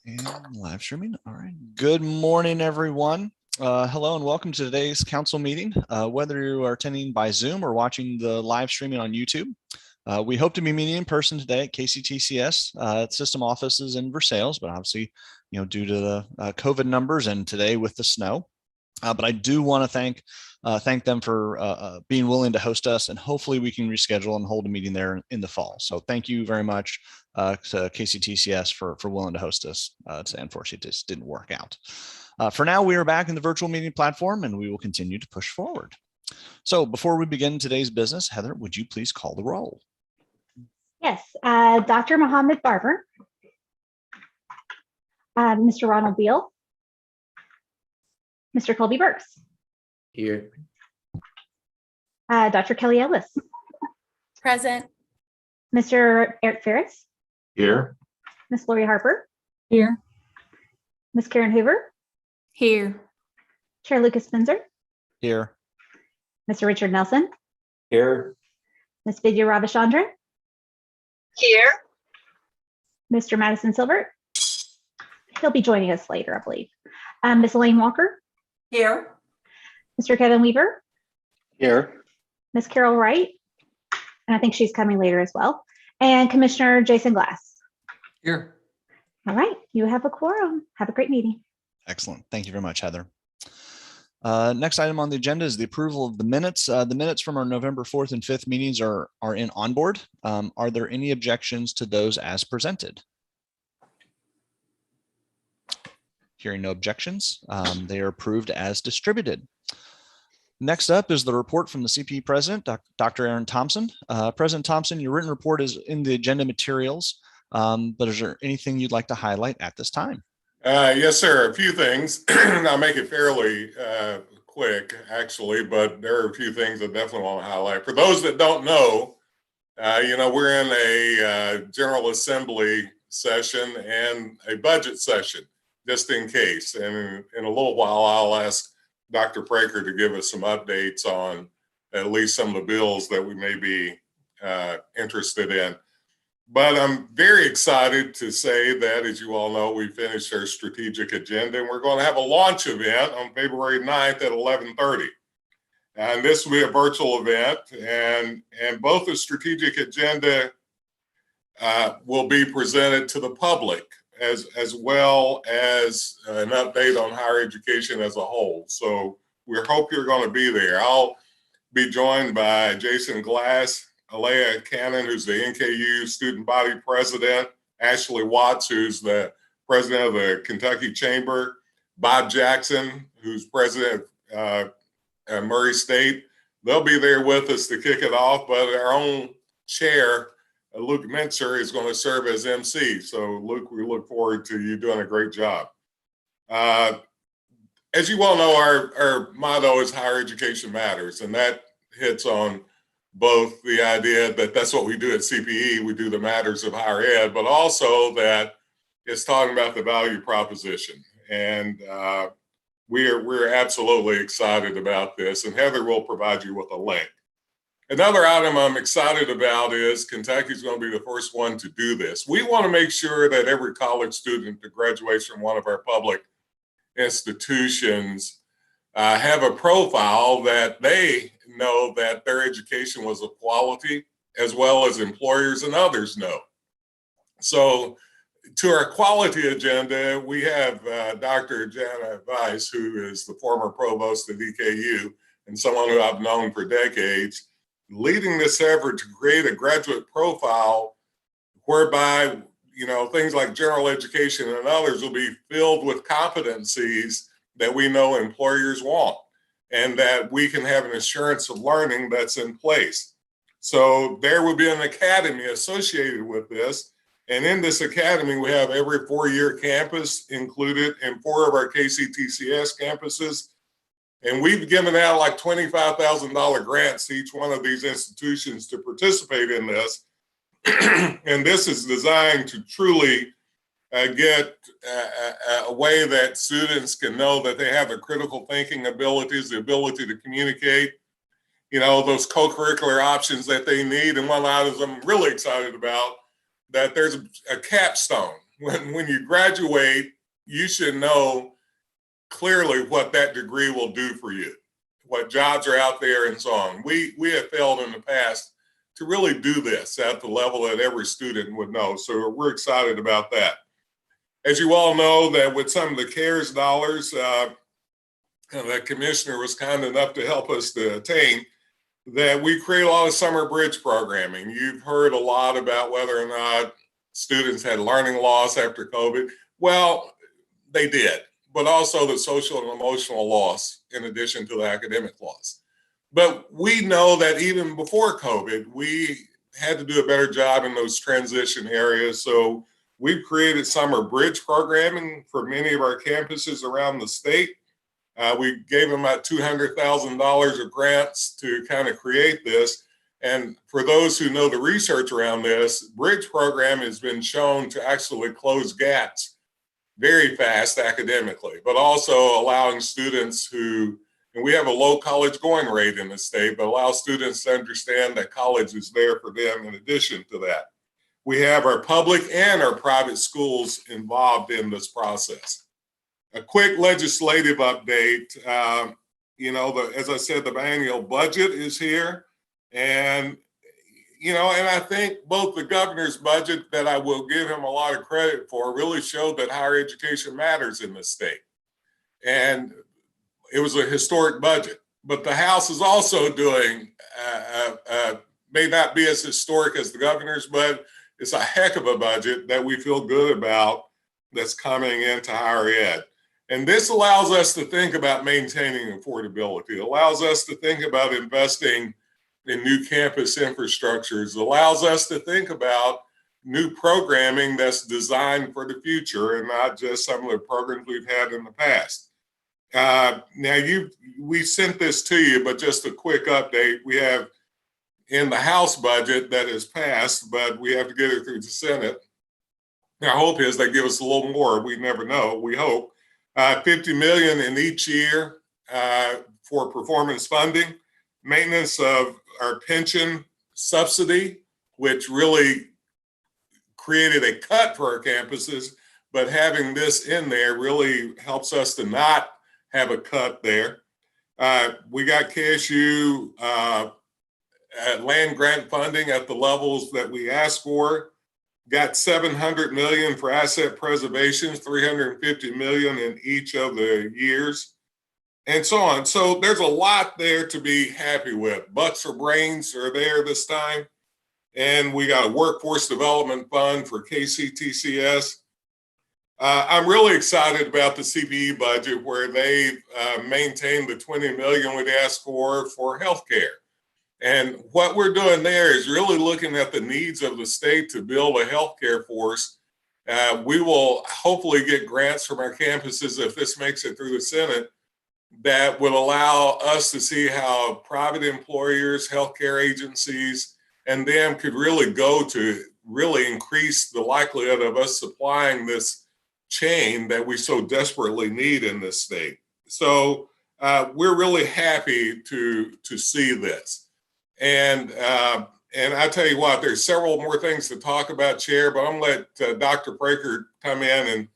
And live streaming. All right. Good morning, everyone. Hello and welcome to today's council meeting. Whether you are attending by Zoom or watching the live streaming on YouTube, we hope to be meeting in person today at KCTCS system offices in Versailles, but obviously, due to the COVID numbers and today with the snow. But I do want to thank them for being willing to host us, and hopefully we can reschedule and hold a meeting there in the fall. So thank you very much to KCTCS for willing to host us. Unfortunately, it just didn't work out. For now, we are back in the virtual meeting platform, and we will continue to push forward. So before we begin today's business, Heather, would you please call the roll? Yes, Dr. Mohammed Barber, Mr. Ronald Beal, Mr. Colby Burks. Here. Dr. Kelly Ellis. Present. Mr. Eric Ferris. Here. Miss Lori Harper. Here. Miss Karen Hoover. Here. Chair Lucas Spencer. Here. Mr. Richard Nelson. Here. Miss Vidya Ravichandran. Here. Mr. Madison Silbert. He'll be joining us later, I believe. Miss Elaine Walker. Here. Mr. Kevin Weaver. Here. Miss Carol Wright. And I think she's coming later as well. And Commissioner Jason Glass. Here. All right, you have a quorum. Have a great meeting. Excellent. Thank you very much, Heather. Next item on the agenda is the approval of the minutes. The minutes from our November 4th and 5th meetings are in onboard. Are there any objections to those as presented? Hearing no objections, they are approved as distributed. Next up is the report from the CPE President, Dr. Aaron Thompson. President Thompson, your written report is in the agenda materials, but is there anything you'd like to highlight at this time? Yes, sir. A few things. I'll make it fairly quick, actually, but there are a few things I definitely want to highlight. For those that don't know, we're in a General Assembly session and a budget session, just in case. And in a little while, I'll ask Dr. Praker to give us some updates on at least some of the bills that we may be interested in. But I'm very excited to say that, as you all know, we finished our strategic agenda, and we're going to have a launch event on February 9th at 11:30. And this will be a virtual event, and both the strategic agenda will be presented to the public, as well as an update on higher education as a whole. So we hope you're going to be there. I'll be joined by Jason Glass, Alea Cannon, who's the NKU student body president, Ashley Watts, who's the president of the Kentucky Chamber, Bob Jackson, who's president of Murray State. They'll be there with us to kick it off, but our own chair, Luke Mentzer, is going to serve as MC. So Luke, we look forward to you doing a great job. As you well know, our motto is Higher Education Matters, and that hits on both the idea that that's what we do at CPE, we do the matters of higher ed, but also that it's talking about the value proposition. And we're absolutely excited about this, and Heather will provide you with a link. Another item I'm excited about is Kentucky's going to be the first one to do this. We want to make sure that every college student that graduates from one of our public institutions have a profile that they know that their education was of quality, as well as employers and others know. So to our quality agenda, we have Dr. Jana Weiss, who is the former provost at EKU and someone who I've known for decades, leading this effort to create a graduate profile whereby, things like general education and others will be filled with competencies that we know employers want, and that we can have an assurance of learning that's in place. So there will be an academy associated with this. And in this academy, we have every 4-year campus included in 4 of our KCTCS campuses. And we've given out like $25,000 grants to each one of these institutions to participate in this. And this is designed to truly get a way that students can know that they have the critical thinking abilities, the ability to communicate, those co-curricular options that they need. And one of the items I'm really excited about, that there's a capstone when you graduate, you should know clearly what that degree will do for you, what jobs are out there and so on. We have failed in the past to really do this at the level that every student would know. So we're excited about that. As you all know, that with some of the CARES dollars, the commissioner was kind enough to help us to attain, that we create a lot of summer bridge programming. You've heard a lot about whether or not students had learning loss after COVID. Well, they did, but also the social and emotional loss in addition to the academic loss. But we know that even before COVID, we had to do a better job in those transition areas. So we've created summer bridge programming for many of our campuses around the state. We gave them about $200,000 of grants to kind of create this. And for those who know the research around this, bridge program has been shown to actually close gaps very fast academically, but also allowing students who, and we have a low college going rate in the state, but allow students to understand that college is there for them in addition to that. We have our public and our private schools involved in this process. A quick legislative update. As I said, the biennial budget is here. And I think both the governor's budget, that I will give him a lot of credit for, really showed that higher education matters in this state. And it was a historic budget. But the House is also doing, may not be as historic as the governor's, but it's a heck of a budget that we feel good about that's coming into higher ed. And this allows us to think about maintaining affordability. It allows us to think about investing in new campus infrastructures. It allows us to think about new programming that's designed for the future and not just some of the programs we've had in the past. We sent this to you, but just a quick update. We have in the House budget that is passed, but we have to get it through the Senate. Our hope is they give us a little more. We never know. We hope. $50 million in each year for performance funding, maintenance of our pension subsidy, which really created a cut for our campuses, but having this in there really helps us to not have a cut there. We got KSU land grant funding at the levels that we asked for. Got $700 million for asset preservation, $350 million in each of the years, and so on. So there's a lot there to be happy with. Butts or brains are there this time. And we got a workforce development fund for KCTCS. I'm really excited about the CPE budget, where they've maintained the $20 million we'd asked for healthcare. And what we're doing there is really looking at the needs of the state to build a healthcare force. We will hopefully get grants from our campuses, if this makes it through the Senate, that would allow us to see how private employers, healthcare agencies, and them could really go to really increase the likelihood of us supplying this chain that we so desperately need in this state. So we're really happy to see this. And I tell you what, there's several more things to talk about, Chair, but I'm going to let Dr. Praker come in and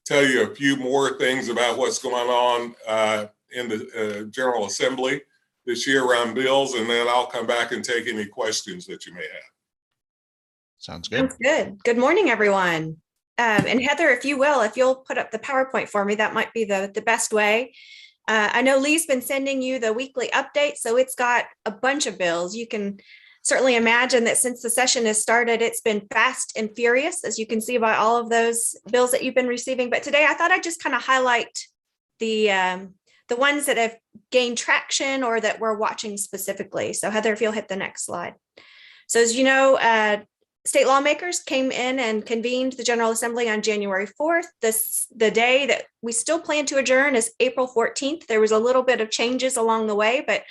tell you a few more things about what's going on in the General Assembly this year around bills, and then I'll come back and take any questions that you may have. Sounds good. Sounds good. Good morning, everyone. And Heather, if you'll put up the PowerPoint for me, that might be the best way. I know Lee's been sending you the weekly update, so it's got a bunch of bills. You can certainly imagine that since the session has started, it's been fast and furious, as you can see by all of those bills that you've been receiving. But today I thought I'd just kind of highlight the ones that have gained traction or that we're watching specifically. So Heather, if you'll hit the next slide. So as you know, state lawmakers came in and convened the General Assembly on January 4th. The day that we still plan to adjourn is April 14th. There was a little bit of changes along the way, but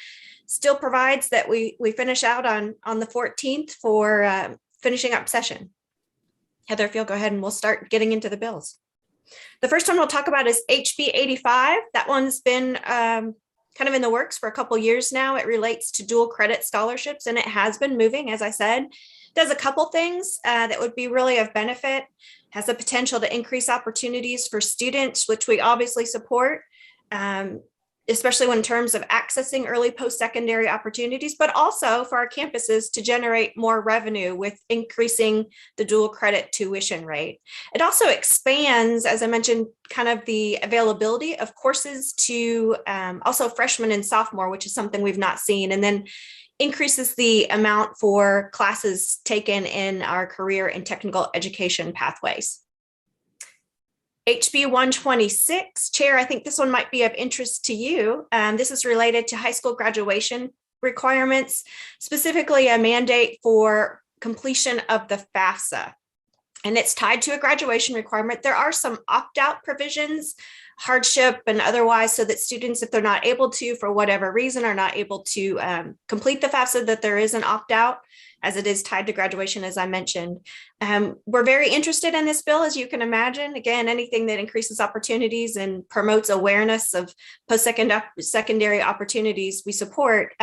still provides that we finish out on the 14th for finishing up session. Heather, if you'll go ahead and we'll start getting into the bills. The first one we'll talk about is HB 85. That one's been kind of in the works for a couple years now. It relates to dual credit scholarships, and it has been moving, as I said. Does a couple things that would be really of benefit, has the potential to increase opportunities for students, which we obviously support, especially when in terms of accessing early post-secondary opportunities, but also for our campuses to generate more revenue with increasing the dual credit tuition rate. It also expands, as I mentioned, kind of the availability of courses to also freshmen and sophomore, which is something we've not seen, and then increases the amount for classes taken in our career and technical education pathways. HB 126, Chair, I think this one might be of interest to you. This is related to high school graduation requirements, specifically a mandate for completion of the Fafsa. And it's tied to a graduation requirement. There are some opt-out provisions, hardship and otherwise, so that students, if they're not able to, for whatever reason, are not able to complete the FAFSA, that there is an opt-out, as it is tied to graduation, as I mentioned. We're very interested in this bill, as you can imagine. Again, anything that increases opportunities and promotes awareness of post-secondary opportunities, we support.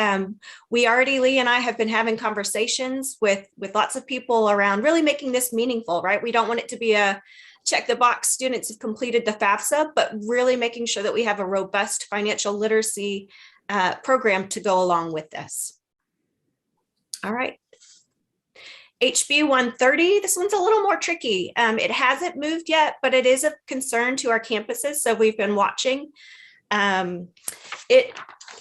We already, Lee and I, have been having conversations with lots of people around really making this meaningful, right? We don't want it to be a check the box, students have completed the FAFSA, but really making sure that we have a robust financial literacy program to go along with this. All right. HB 130, this one's a little more tricky. It hasn't moved yet, but it is of concern to our campuses, so we've been watching. It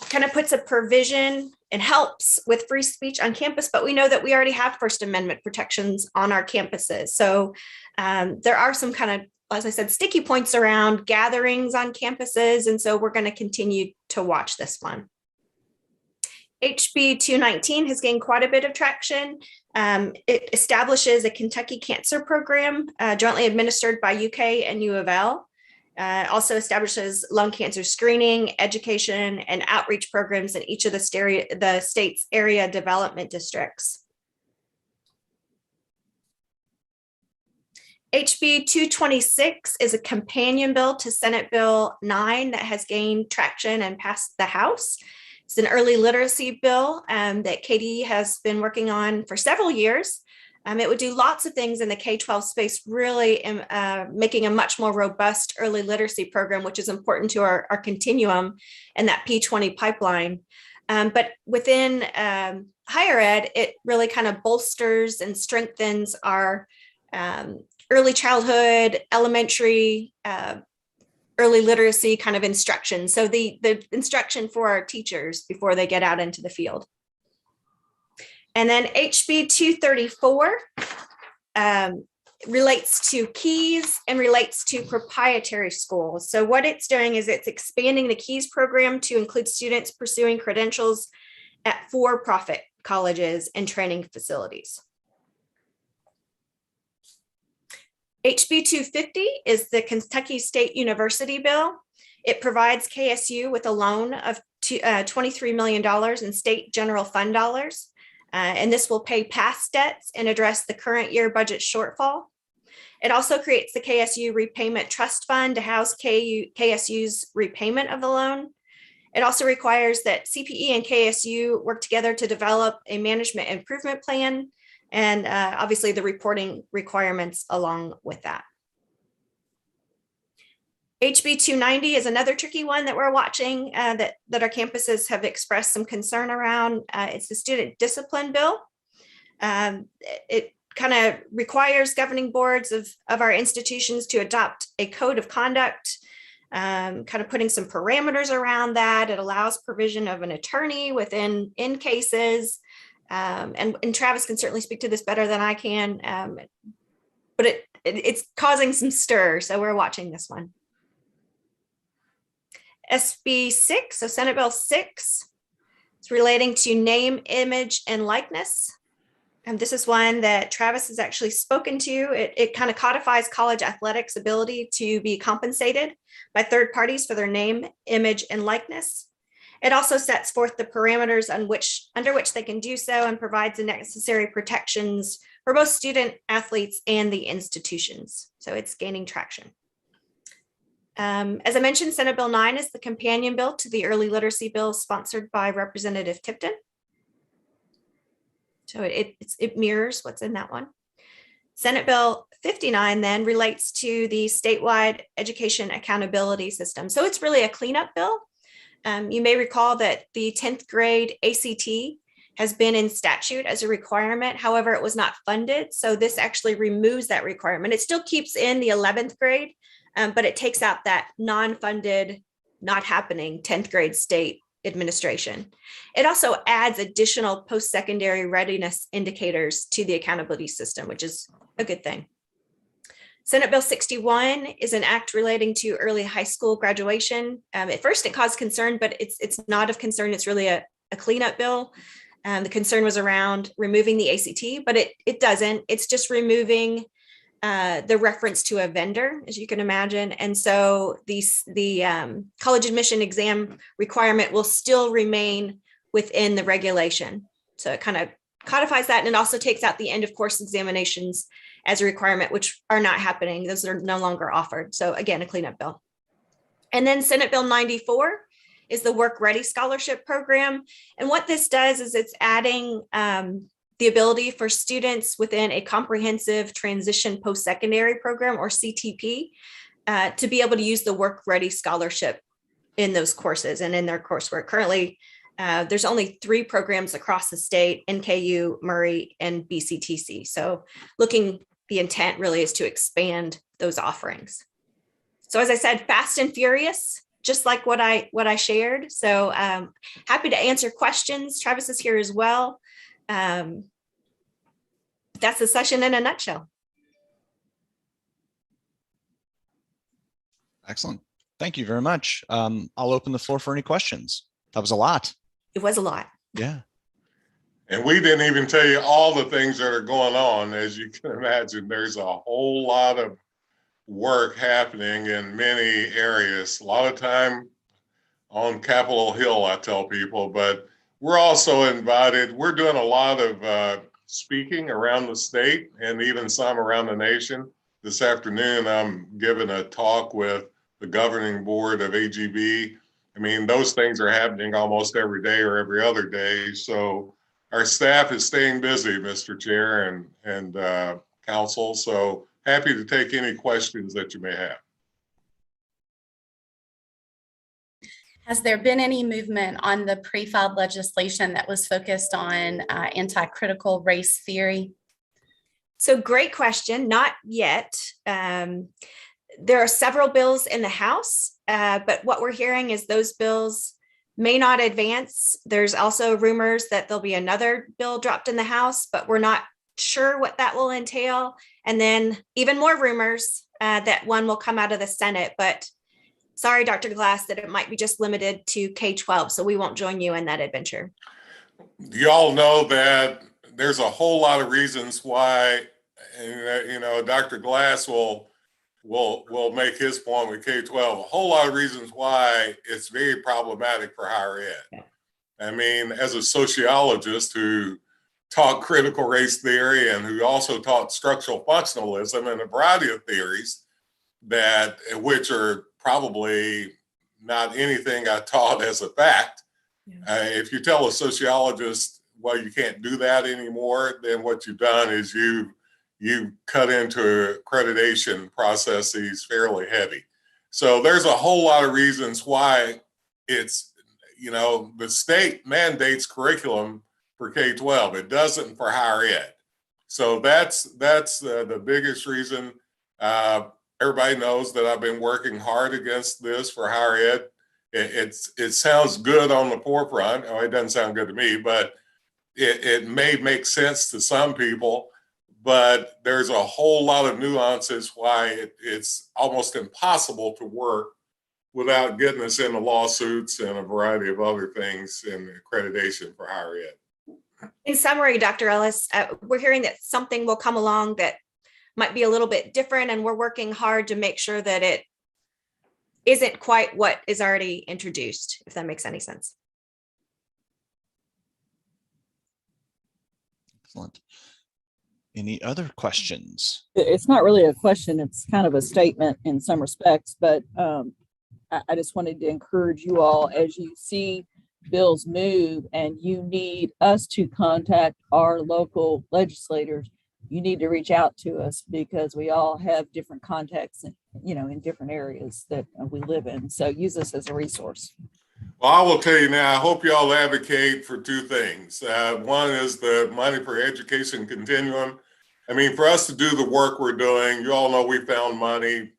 kind of puts a provision and helps with free speech on campus, but we know that we already have First Amendment protections on our campuses. So there are some kind of, as I said, sticky points around gatherings on campuses, and so we're going to continue to watch this one. HB 219 has gained quite a bit of traction. It establishes a Kentucky Cancer Program jointly administered by UK and U of L. Also establishes lung cancer screening, education, and outreach programs in each of the state's area development districts. HB 226 is a companion bill to Senate Bill 9 that has gained traction and passed the House. It's an early literacy bill that Katie has been working on for several years. It would do lots of things in the K-12 space, really making a much more robust early literacy program, which is important to our continuum and that P20 pipeline. But within higher ed, it really kind of bolsters and strengthens our early childhood, elementary, early literacy kind of instruction. So the instruction for our teachers before they get out into the field. And then HB 234 relates to keys and relates to proprietary schools. So what it's doing is it's expanding the KEYS program to include students pursuing credentials at for-profit colleges and training facilities. HB 250 is the Kentucky State University bill. It provides KSU with a loan of $23 million in state general fund dollars. And this will pay past debts and address the current year budget shortfall. It also creates the KSU Repayment Trust Fund to house KSU's repayment of the loan. It also requires that CPE and KSU work together to develop a management improvement plan, and obviously the reporting requirements along with that. HB 290 is another tricky one that we're watching that our campuses have expressed some concern around. It's the student discipline bill. It kind of requires governing boards of our institutions to adopt a code of conduct, kind of putting some parameters around that. It allows provision of an attorney within cases. And Travis can certainly speak to this better than I can, but it's causing some stir, so we're watching this one. SB 6, so Senate Bill 6, it's relating to name, image, and likeness. And this is one that Travis has actually spoken to. It kind of codifies college athletics' ability to be compensated by third parties for their name, image, and likeness. It also sets forth the parameters under which they can do so and provides the necessary protections for both student athletes and the institutions. So it's gaining traction. As I mentioned, Senate Bill 9 is the companion bill to the early literacy bill sponsored by Representative Tipton. So it mirrors what's in that one. Senate Bill 59 then relates to the statewide education accountability system. So it's really a cleanup bill. You may recall that the 10th grade ACT has been in statute as a requirement. However, it was not funded. So this actually removes that requirement. It still keeps in the 11th grade, but it takes out that non-funded, not happening 10th grade state administration. It also adds additional post-secondary readiness indicators to the accountability system, which is a good thing. Senate Bill 61 is an act relating to early high school graduation. At first it caused concern, but it's not of concern. It's really a cleanup bill. The concern was around removing the ACT, but it doesn't. It's just removing the reference to a vendor, as you can imagine. And so the college admission exam requirement will still remain within the regulation. So it kind of codifies that, and it also takes out the end of course examinations as a requirement, which are not happening. Those are no longer offered. So again, a cleanup bill. And then Senate Bill 94 is the Work Ready Scholarship Program. And what this does is it's adding the ability for students within a comprehensive transition post-secondary program, or CTP, to be able to use the Work Ready Scholarship in those courses and in their coursework. Currently, there's only 3 programs across the state: NKU, Murray, and BCTC. So the intent really is to expand those offerings. So as I said, fast and furious, just like what I shared. So happy to answer questions. Travis is here as well. That's the session in a nutshell. Excellent. Thank you very much. I'll open the floor for any questions. That was a lot. It was a lot. Yeah. And we didn't even tell you all the things that are going on. As you can imagine, there's a whole lot of work happening in many areas. A lot of time on Capitol Hill, I tell people, but we're also invited. We're doing a lot of speaking around the state and even some around the nation. This afternoon, I'm giving a talk with the governing board of AGB. I mean, those things are happening almost every day or every other day. So our staff is staying busy, Mr. Chair and Council. So happy to take any questions that you may have. Has there been any movement on the pre-filed legislation that was focused on anti-critical race theory? So great question. Not yet. There are several bills in the House, but what we're hearing is those bills may not advance. There's also rumors that there'll be another bill dropped in the House, but we're not sure what that will entail. And then even more rumors that one will come out of the Senate, but sorry, Dr. Glass, that it might be just limited to K-12. So we won't join you in that adventure. You all know that there's a whole lot of reasons why, you know, Dr. Glass will make his point with K-12, a whole lot of reasons why it's very problematic for higher ed. Yeah. I mean, as a sociologist who taught critical race theory and who also taught structural functionalism and a variety of theories which are probably not anything I taught as a fact. Yeah. If you tell a sociologist, well, you can't do that anymore, then what you've done is you cut into accreditation processes fairly heavy. So there's a whole lot of reasons why it's, you know, the state mandates curriculum for K-12. It doesn't for higher ed. So that's the biggest reason. Everybody knows that I've been working hard against this for higher ed. It sounds good on the forefront. Oh, it doesn't sound good to me, but it may make sense to some people. But there's a whole lot of nuances why it's almost impossible to work without getting us into lawsuits and a variety of other things in accreditation for higher ed. In summary, Dr. Ellis, we're hearing that something will come along that might be a little bit different, and we're working hard to make sure that it isn't quite what is already introduced, if that makes any sense. Excellent. Any other questions? It's not really a question, it's kind of a statement in some respects, but I just wanted to encourage you all, as you see bills move and you need us to contact our local legislators, you need to reach out to us because we all have different contacts in, in different areas that we live in. So use us as a resource. Well, I will tell you now, I hope you all advocate for two things. One is the money for education continuum. I mean, for us to do the work we're doing, you all know we found money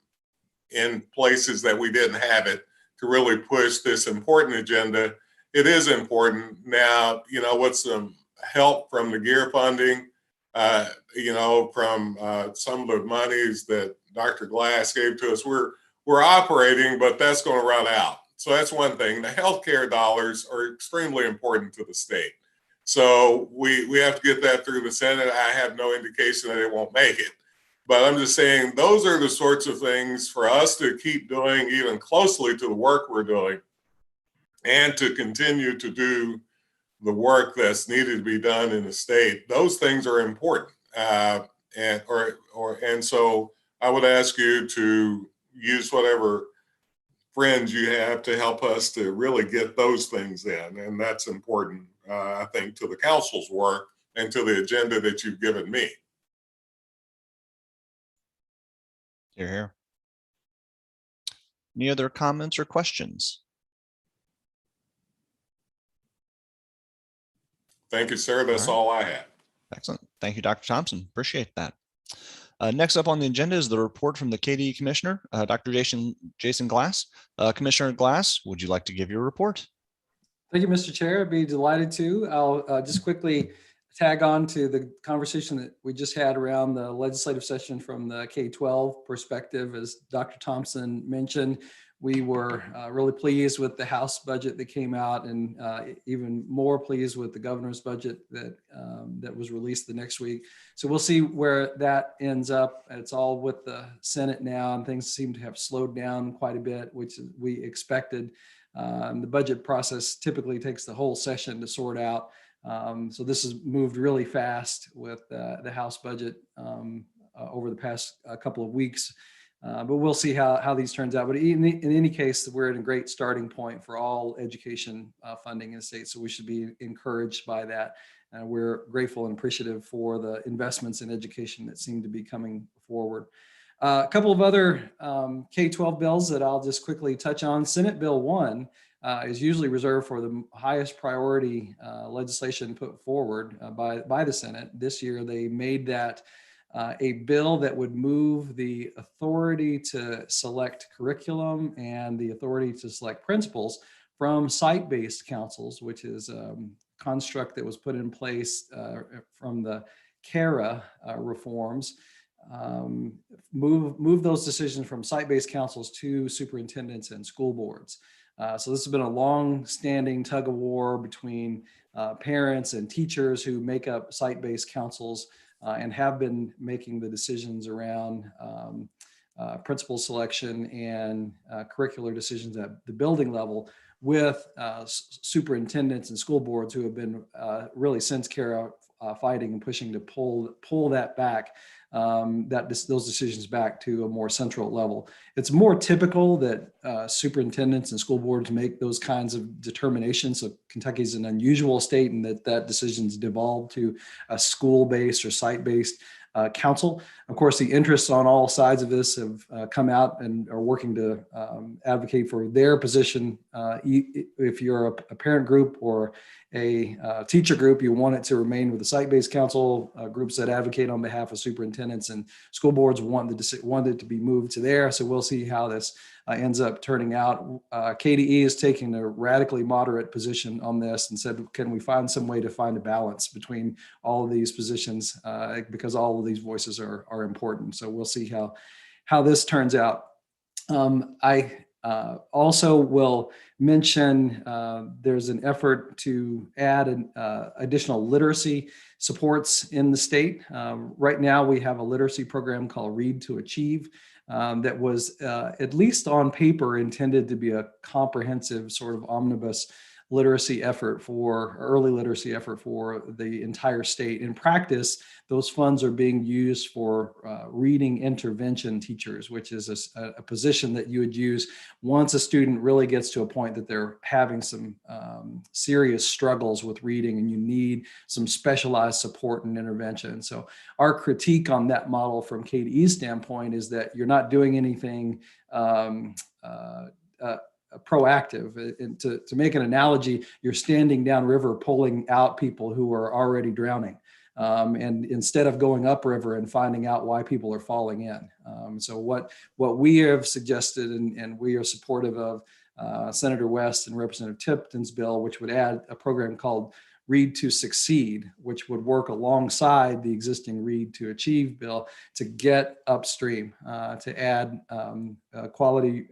in places that we didn't have it to really push this important agenda. It is important. Now, with some help from the GEAR funding, from some of the monies that Dr. Glass gave to us, we're operating, but that's going to run out. So that's one thing. The healthcare dollars are extremely important to the state. So we have to get that through the Senate. I have no indication that it won't make it. But I'm just saying those are the sorts of things for us to keep doing even closely to the work we're doing and to continue to do the work that's needed to be done in the state. Those things are important. And so I would ask you to use whatever friends you have to help us to really get those things in. And that's important, I think, to the council's work and to the agenda that you've given me. Hear, hear. Any other comments or questions? Thank you, sir. That's all I have. Excellent. Thank you, Dr. Thompson. Appreciate that. Next up on the agenda is the report from the KDE Commissioner, Dr. Jason Glass. Commissioner Glass, would you like to give your report? Thank you, Mr. Chair. I'd be delighted to. I'll just quickly tag on to the conversation that we just had around the legislative session from the K-12 perspective. As Dr. Thompson mentioned, we were really pleased with the House budget that came out, and even more pleased with the governor's budget that was released the next week. So we'll see where that ends up. It's all with the Senate now, and things seem to have slowed down quite a bit, which we expected. The budget process typically takes the whole session to sort out. So this has moved really fast with the House budget over the past couple of weeks. But we'll see how these turns out. But in any case, we're at a great starting point for all education funding in the state. So we should be encouraged by that. And we're grateful and appreciative for the investments in education that seem to be coming forward. A couple of other K-12 bills that I'll just quickly touch on. Senate Bill 1 is usually reserved for the highest priority legislation put forward by the Senate. This year, they made that a bill that would move the authority to select curriculum and the authority to select principals from site-based councils, which is a construct that was put in place from the CARA reforms. Move those decisions from site-based councils to superintendents and school boards. So this has been a long-standing tug of war between parents and teachers who make up site-based councils and have been making the decisions around principal selection and curricular decisions at the building level with superintendents and school boards who have been really since CARA fighting and pushing to pull that back, those decisions back to a more central level. It's more typical that superintendents and school boards make those kinds of determinations. So Kentucky's an unusual state in that decisions devolve to a school-based or site-based council. Of course, the interests on all sides of this have come out and are working to advocate for their position. If you're a parent group or a teacher group, you want it to remain with the site-based council. Groups that advocate on behalf of superintendents and school boards want it to be moved to there. So we'll see how this ends up turning out. KDE is taking a radically moderate position on this and said, can we find some way to find a balance between all of these positions because all of these voices are important. So we'll see how this turns out. I also will mention there's an effort to add additional literacy supports in the state. Right now we have a literacy program called Read to Achieve that was at least on paper intended to be a comprehensive sort of omnibus literacy effort for early literacy effort for the entire state. In practice, those funds are being used for reading intervention teachers, which is a position that you would use once a student really gets to a point that they're having some serious struggles with reading and you need some specialized support and intervention. So our critique on that model from KDE's standpoint is that you're not doing anything proactive. And to make an analogy, you're standing downriver pulling out people who are already drowning. And instead of going upriver and finding out why people are falling in. So what we have suggested, and we are supportive of Senator West and Representative Tipton's bill, which would add a program called Read to Succeed, which would work alongside the existing Read to Achieve bill to get upstream, to add quality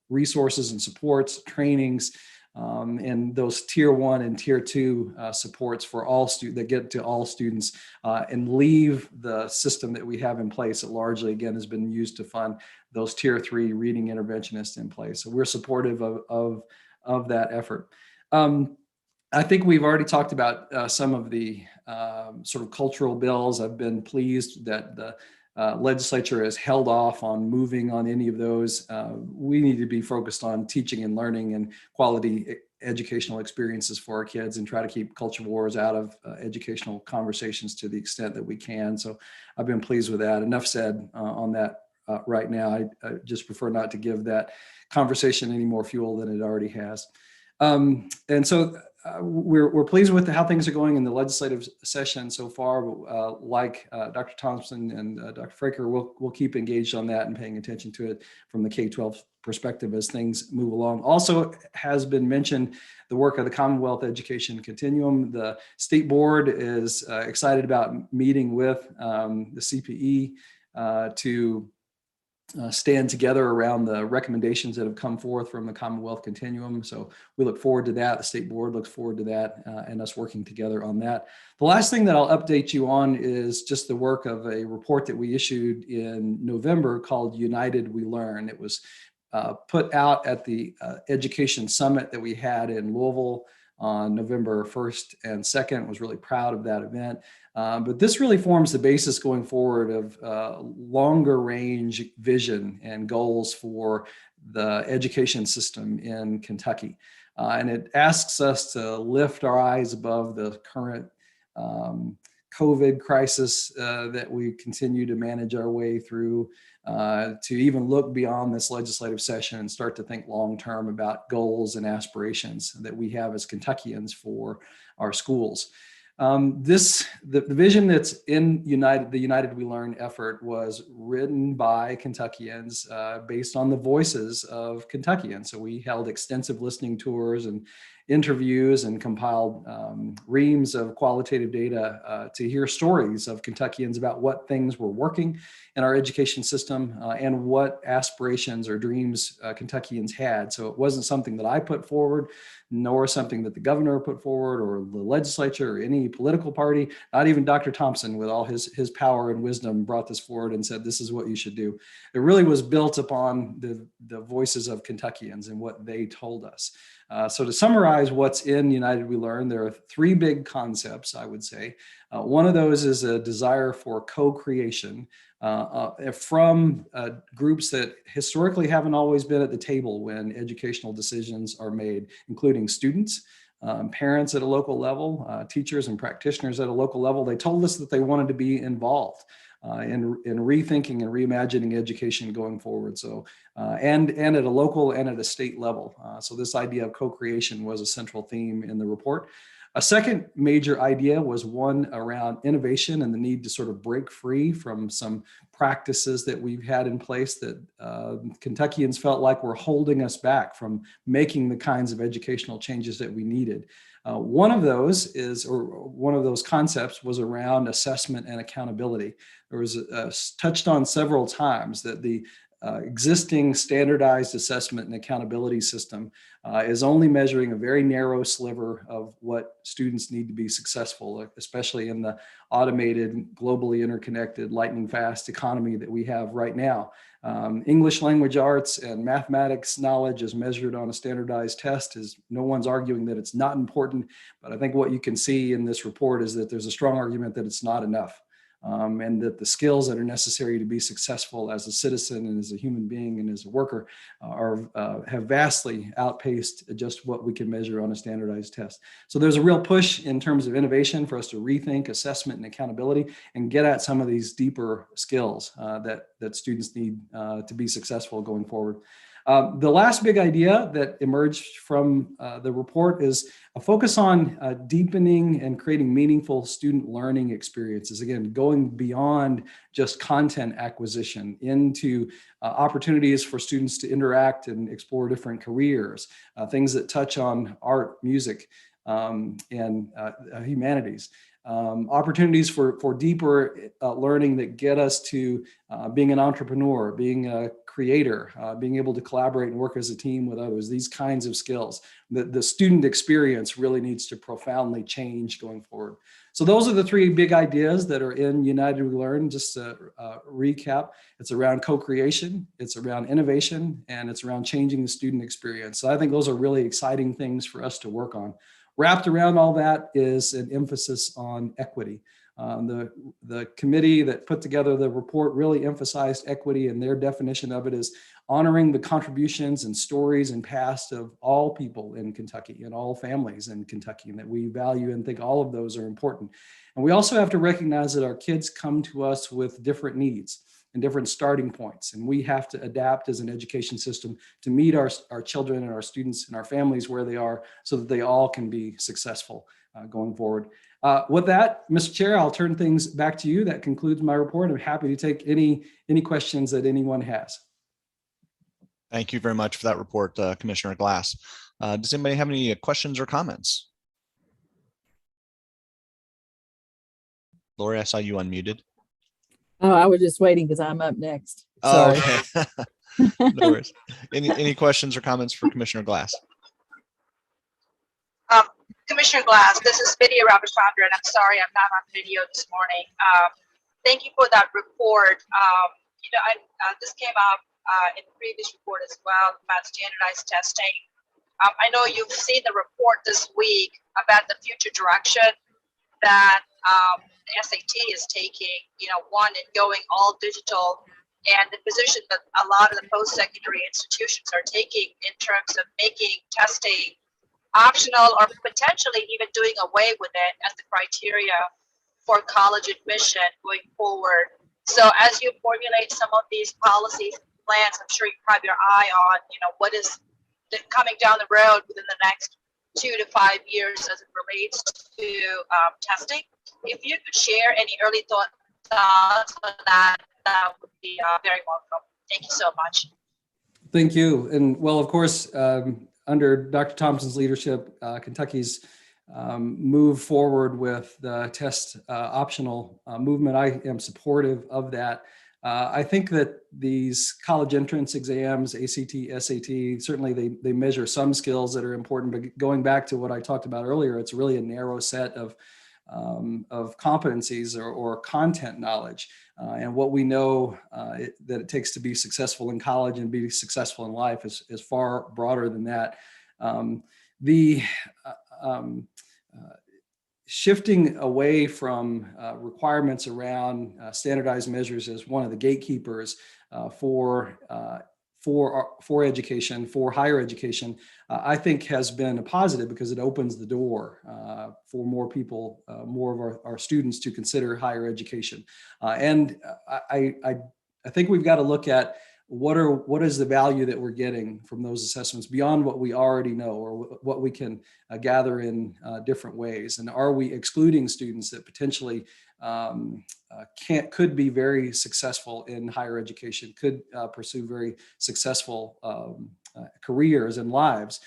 resources and supports, trainings, and those tier 1 and tier 2 supports for all students that get to all students, and leave the system that we have in place that largely, again, has been used to fund those tier 3 reading interventionists in place. So we're supportive of that effort. I think we've already talked about some of the sort of cultural bills. I've been pleased that the legislature has held off on moving on any of those. We need to be focused on teaching and learning and quality educational experiences for our kids and try to keep culture wars out of educational conversations to the extent that we can. So I've been pleased with that. Enough said on that right now. I just prefer not to give that conversation any more fuel than it already has. And so we're pleased with how things are going in the legislative session so far. But like Dr. Thompson and Dr. Fraker, we'll keep engaged on that and paying attention to it from the K-12 perspective as things move along. Also has been mentioned the work of the Commonwealth Education Continuum. The state board is excited about meeting with the CPE to stand together around the recommendations that have come forth from the Commonwealth Continuum. So we look forward to that. The state board looks forward to that and us working together on that. The last thing that I'll update you on is just the work of a report that we issued in November called United We Learn. It was put out at the Education Summit that we had in Louisville on November 1st and 2nd. Was really proud of that event. But this really forms the basis going forward of longer range vision and goals for the education system in Kentucky. And it asks us to lift our eyes above the current COVID crisis that we continue to manage our way through, to even look beyond this legislative session and start to think long-term about goals and aspirations that we have as Kentuckians for our schools. The vision that's in the United We Learn effort was written by Kentuckians based on the voices of Kentuckians. So we held extensive listening tours and interviews and compiled reams of qualitative data to hear stories of Kentuckians about what things were working in our education system and what aspirations or dreams Kentuckians had. So it wasn't something that I put forward, nor something that the governor put forward or the legislature or any political party. Not even Dr. Thompson, with all his power and wisdom, brought this forward and said, this is what you should do. It really was built upon the voices of Kentuckians and what they told us. So to summarize what's in United We Learn, there are three big concepts, I would say. One of those is a desire for co-creation from groups that historically haven't always been at the table when educational decisions are made, including students, parents at a local level, teachers and practitioners at a local level. They told us that they wanted to be involved in rethinking and reimagining education going forward. So, and at a local and at a state level. So this idea of co-creation was a central theme in the report. A second major idea was one around innovation and the need to sort of break free from some practices that we've had in place that Kentuckians felt like were holding us back from making the kinds of educational changes that we needed. One of those concepts was around assessment and accountability. There was touched on several times that the existing standardized assessment and accountability system is only measuring a very narrow sliver of what students need to be successful, especially in the automated, globally interconnected, lightning fast economy that we have right now. English language arts and mathematics knowledge is measured on a standardized test. No one's arguing that it's not important, but I think what you can see in this report is that there's a strong argument that it's not enough. And that the skills that are necessary to be successful as a citizen and as a human being and as a worker have vastly outpaced just what we can measure on a standardized test. So there's a real push in terms of innovation for us to rethink assessment and accountability and get at some of these deeper skills that students need to be successful going forward. The last big idea that emerged from the report is a focus on deepening and creating meaningful student learning experiences. Again, going beyond just content acquisition into opportunities for students to interact and explore different careers, things that touch on art, music, and humanities. Opportunities for deeper learning that get us to being an entrepreneur, being a creator, being able to collaborate and work as a team with others, these kinds of skills. The student experience really needs to profoundly change going forward. So those are the three big ideas that are in United We Learn. Just to recap, it's around co-creation, it's around innovation, and it's around changing the student experience. So I think those are really exciting things for us to work on. Wrapped around all that is an emphasis on equity. The committee that put together the report really emphasized equity, and their definition of it is honoring the contributions and stories and past of all people in Kentucky and all families in Kentucky, and that we value and think all of those are important. And we also have to recognize that our kids come to us with different needs and different starting points. And we have to adapt as an education system to meet our children and our students and our families where they are so that they all can be successful going forward. With that, Mr. Chair, I'll turn things back to you. That concludes my report. I'm happy to take any questions that anyone has. Thank you very much for that report, Commissioner Glass. Does anybody have any questions or comments? Lori, I saw you unmuted. Oh, I was just waiting because I'm up next. Oh, Sorry. okay. No worries. Any questions or comments for Commissioner Glass? Commissioner Glass, this is Vidya Ramachandran. I'm sorry I'm not on video this morning. Thank you for that report. This came up in the previous report as well about standardized testing. I know you've seen the report this week about the future direction that the SAT is taking, one in going all digital, and the position that a lot of the post-secondary institutions are taking in terms of making testing optional or potentially even doing away with it as the criteria for college admission going forward. So as you formulate some of these policies and plans, I'm sure you have your eye on, what is coming down the road within the next 2 to 5 years as it relates to testing. If you could share any early thoughts on that, that would be very welcome. Thank you so much. Thank you. And well, of course, under Dr. Thompson's leadership, Kentucky's move forward with the test optional movement. I am supportive of that. I think that these college entrance exams, ACT, SAT, certainly they measure some skills that are important, but going back to what I talked about earlier, it's really a narrow set of competencies or content knowledge. And what we know that it takes to be successful in college and be successful in life is far broader than that. Shifting away from requirements around standardized measures as one of the gatekeepers for education, for higher education, I think has been a positive because it opens the door for more people, more of our students to consider higher education. And I think we've got to look at what is the value that we're getting from those assessments beyond what we already know or what we can gather in different ways. And are we excluding students that potentially could be very successful in higher education, could pursue very successful careers and lives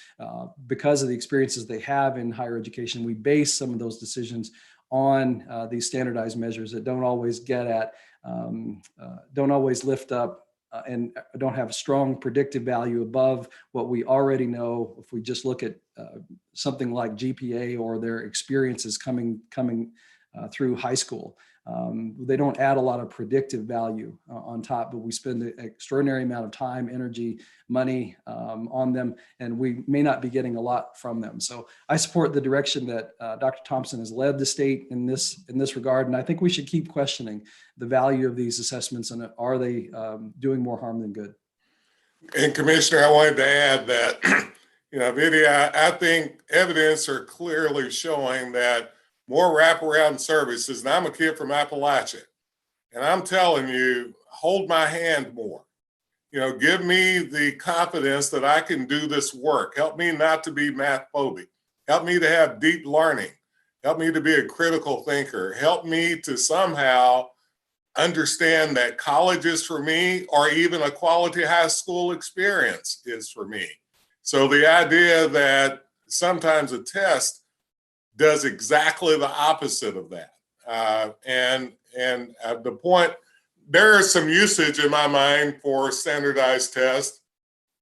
because of the experiences they have in higher education? We base some of those decisions on these standardized measures that don't always get at, don't always lift up and don't have strong predictive value above what we already know. If we just look at something like GPA or their experiences coming through high school. They don't add a lot of predictive value on top, but we spend an extraordinary amount of time, energy, money on them, and we may not be getting a lot from them. So I support the direction that Dr. Thompson has led the state in this regard, and I think we should keep questioning the value of these assessments and are they doing more harm than good. And Commissioner, I wanted to add that, Vidya, I think evidence are clearly showing that more wraparound services, and I'm a kid from Appalachia, and I'm telling you, hold my hand more. Give me the confidence that I can do this work. Help me not to be math phobic. Help me to have deep learning. Help me to be a critical thinker. Help me to somehow understand that college is for me, or even a quality high school experience is for me. So the idea that sometimes a test does exactly the opposite of that. And at the point, there is some usage in my mind for standardized tests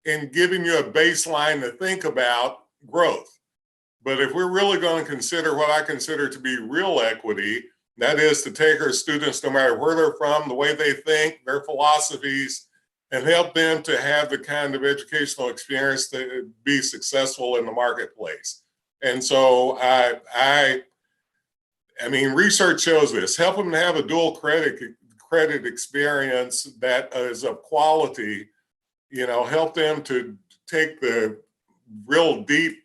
in giving you a baseline to think about growth. But if we're really going to consider what I consider to be real equity, that is to take our students, no matter where they're from, the way they think, their philosophies, and help them to have the kind of educational experience to be successful in the marketplace. And so I mean, research shows this. Help them to have a dual credit experience that is of quality. Help them to take the real deep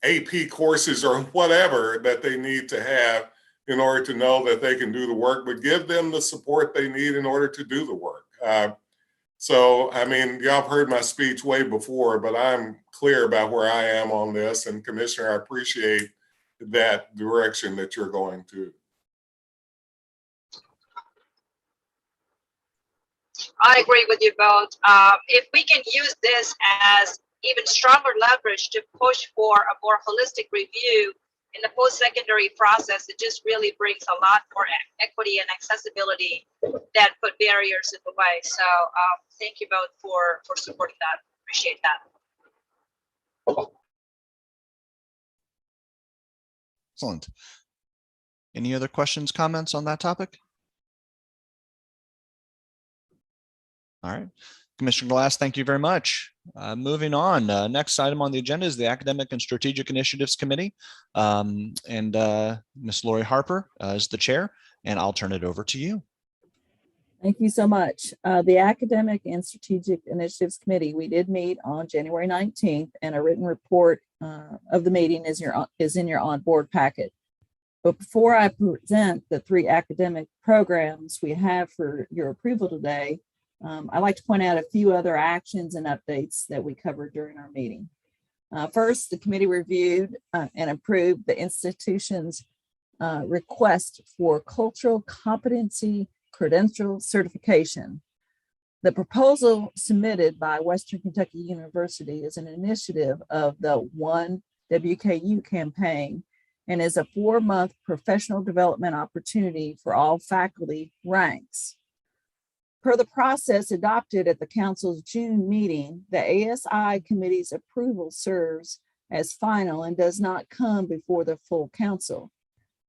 AP courses or whatever that they need to have in order to know that they can do the work, but give them the support they need in order to do the work. So, I mean, y'all have heard my speech way before, but I'm clear about where I am on this. And Commissioner, I appreciate that direction that you're going to. I agree with you both. If we can use this as even stronger leverage to push for a more holistic review in the post-secondary process, it just really brings a lot more equity and accessibility that put barriers in the way. So thank you both for supporting that. Appreciate that. Excellent. Any other questions, comments on that topic? All right. Commissioner Glass, thank you very much. Moving on, next item on the agenda is the Academic and Strategic Initiatives Committee. Ms. Lori Harper is the chair, and I'll turn it over to you. Thank you so much. The Academic and Strategic Initiatives Committee, we did meet on January 19th, and a written report of the meeting is in your on-board packet. But before I present the 3 academic programs we have for your approval today, I'd like to point out a few other actions and updates that we covered during our meeting. First, the committee reviewed and approved the institution's request for cultural competency credential certification. The proposal submitted by Western Kentucky University is an initiative of the One WKU campaign and is a 4-month professional development opportunity for all faculty ranks. Per the process adopted at the council's June meeting, the ASI committee's approval serves as final and does not come before the full council.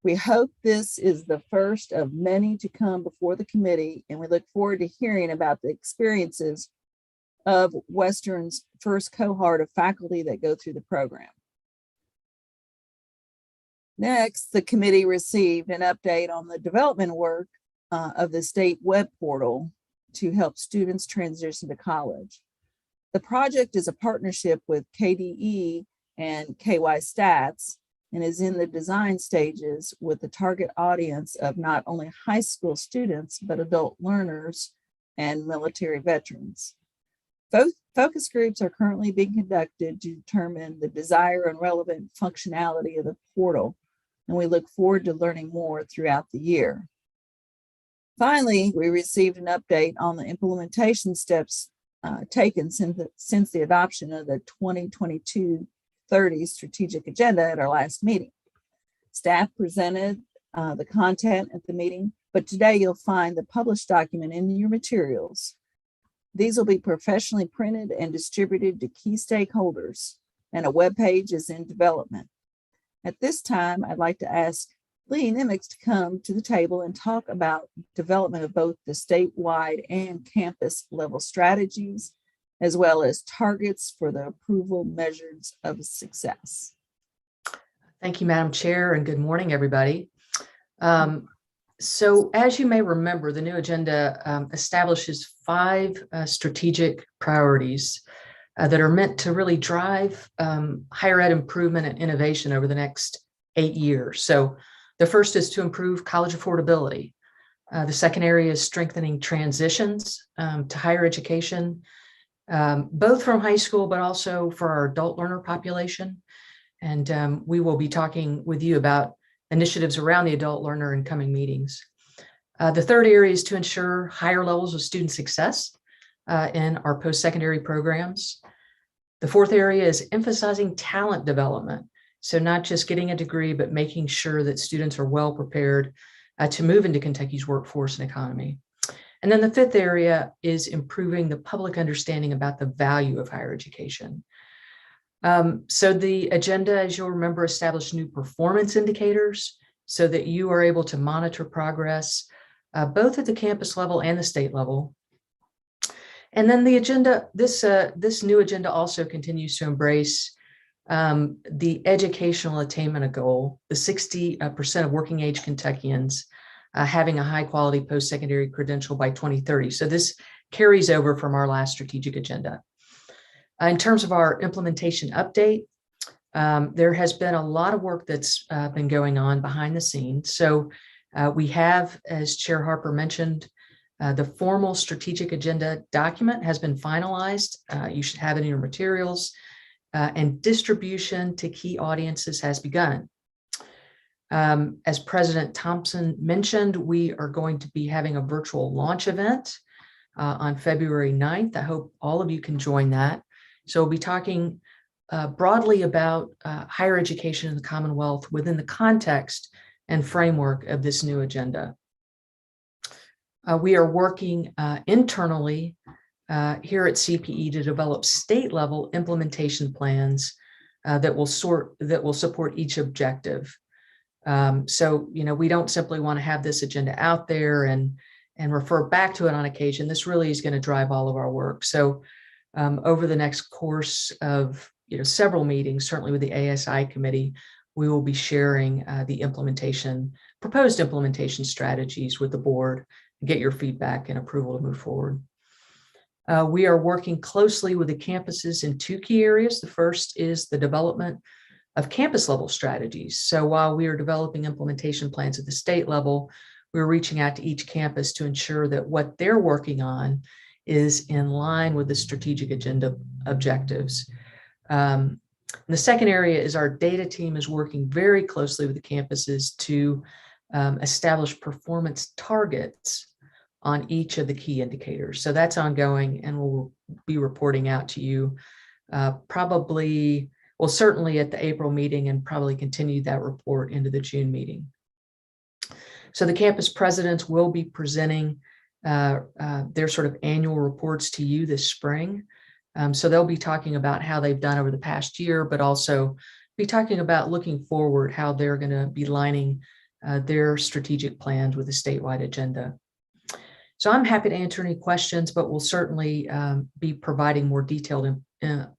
We hope this is the first of many to come before the committee, and we look forward to hearing about the experiences of Western's first cohort of faculty that go through the program. Next, the committee received an update on the development work of the state web portal to help students transition to college. The project is a partnership with KDE and KY Stats and is in the design stages with the target audience of not only high school students, but adult learners and military veterans. Both focus groups are currently being conducted to determine the desired and relevant functionality of the portal, and we look forward to learning more throughout the year. Finally, we received an update on the implementation steps taken since the adoption of the 2022-30 strategic agenda at our last meeting. Staff presented the content at the meeting, but today you'll find the published document in your materials. These will be professionally printed and distributed to key stakeholders, and a web page is in development. At this time, I'd like to ask Lee and Emmix to come to the table and talk about development of both the statewide and campus level strategies, as well as targets for the approval measures of success. Thank you, Madam Chair, and good morning, everybody. So as you may remember, the new agenda establishes 5 strategic priorities that are meant to really drive higher ed improvement and innovation over the next 8 years. So the first is to improve college affordability. The second area is strengthening transitions to higher education, both from high school, but also for our adult learner population. And we will be talking with you about initiatives around the adult learner in coming meetings. The third area is to ensure higher levels of student success in our post-secondary programs. The fourth area is emphasizing talent development. So not just getting a degree, but making sure that students are well prepared to move into Kentucky's workforce and economy. And then the fifth area is improving the public understanding about the value of higher education. So the agenda, as you'll remember, established new performance indicators so that you are able to monitor progress both at the campus level and the state level. And then the agenda, this new agenda also continues to embrace the educational attainment goal, the 60% of working age Kentuckians having a high quality post-secondary credential by 2030. So this carries over from our last strategic agenda. In terms of our implementation update, there has been a lot of work that's been going on behind the scenes. So we have, as Chair Harper mentioned, the formal strategic agenda document has been finalized. You should have it in your materials. And distribution to key audiences has begun. As President Thompson mentioned, we are going to be having a virtual launch event on February 9th. I hope all of you can join that. So we'll be talking broadly about higher education in the Commonwealth within the context and framework of this new agenda. We are working internally here at CPE to develop state-level implementation plans that will support each objective. So, we don't simply want to have this agenda out there and refer back to it on occasion. This really is going to drive all of our work. So, over the next course of several meetings, certainly with the ASI committee, we will be sharing the proposed implementation strategies with the board and get your feedback and approval to move forward. We are working closely with the campuses in 2 key areas. The first is the development of campus level strategies. So while we are developing implementation plans at the state level, we're reaching out to each campus to ensure that what they're working on is in line with the strategic agenda objectives. The second area is our data team is working very closely with the campuses to establish performance targets on each of the key indicators. So that's ongoing, and we'll be reporting out to you certainly at the April meeting, and probably continue that report into the June meeting. So the campus presidents will be presenting their sort of annual reports to you this spring. So they'll be talking about how they've done over the past year, but also be talking about looking forward, how they're going to be lining their strategic plans with the statewide agenda. So I'm happy to answer any questions, but we'll certainly be providing more detailed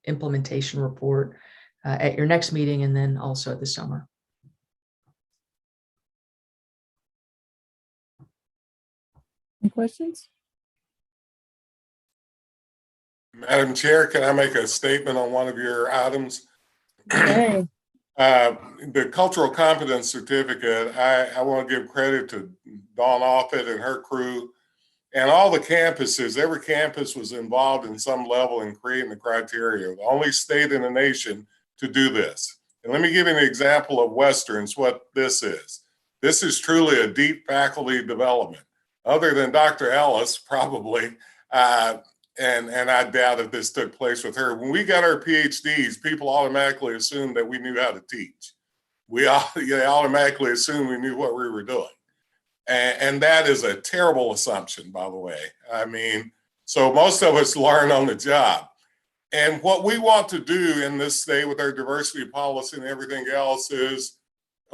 implementation report at your next meeting, and then also at the summer. Any questions? Madam Chair, can I make a statement on one of your items? Okay. The cultural competence certificate, I want to give credit to Dawn Offit and her crew and all the campuses. Every campus was involved in some level in creating the criteria. The only state in the nation to do this. And let me give you an example of Western's, what this is. This is truly a deep faculty development. Other than Dr. Ellis, probably, and I doubt if this took place with her. When we got our PhDs, people automatically assumed that we knew how to teach. They automatically assumed we knew what we were doing. And that is a terrible assumption, by the way. I mean, so most of us learn on the job. And what we want to do in this state with our diversity policy and everything else is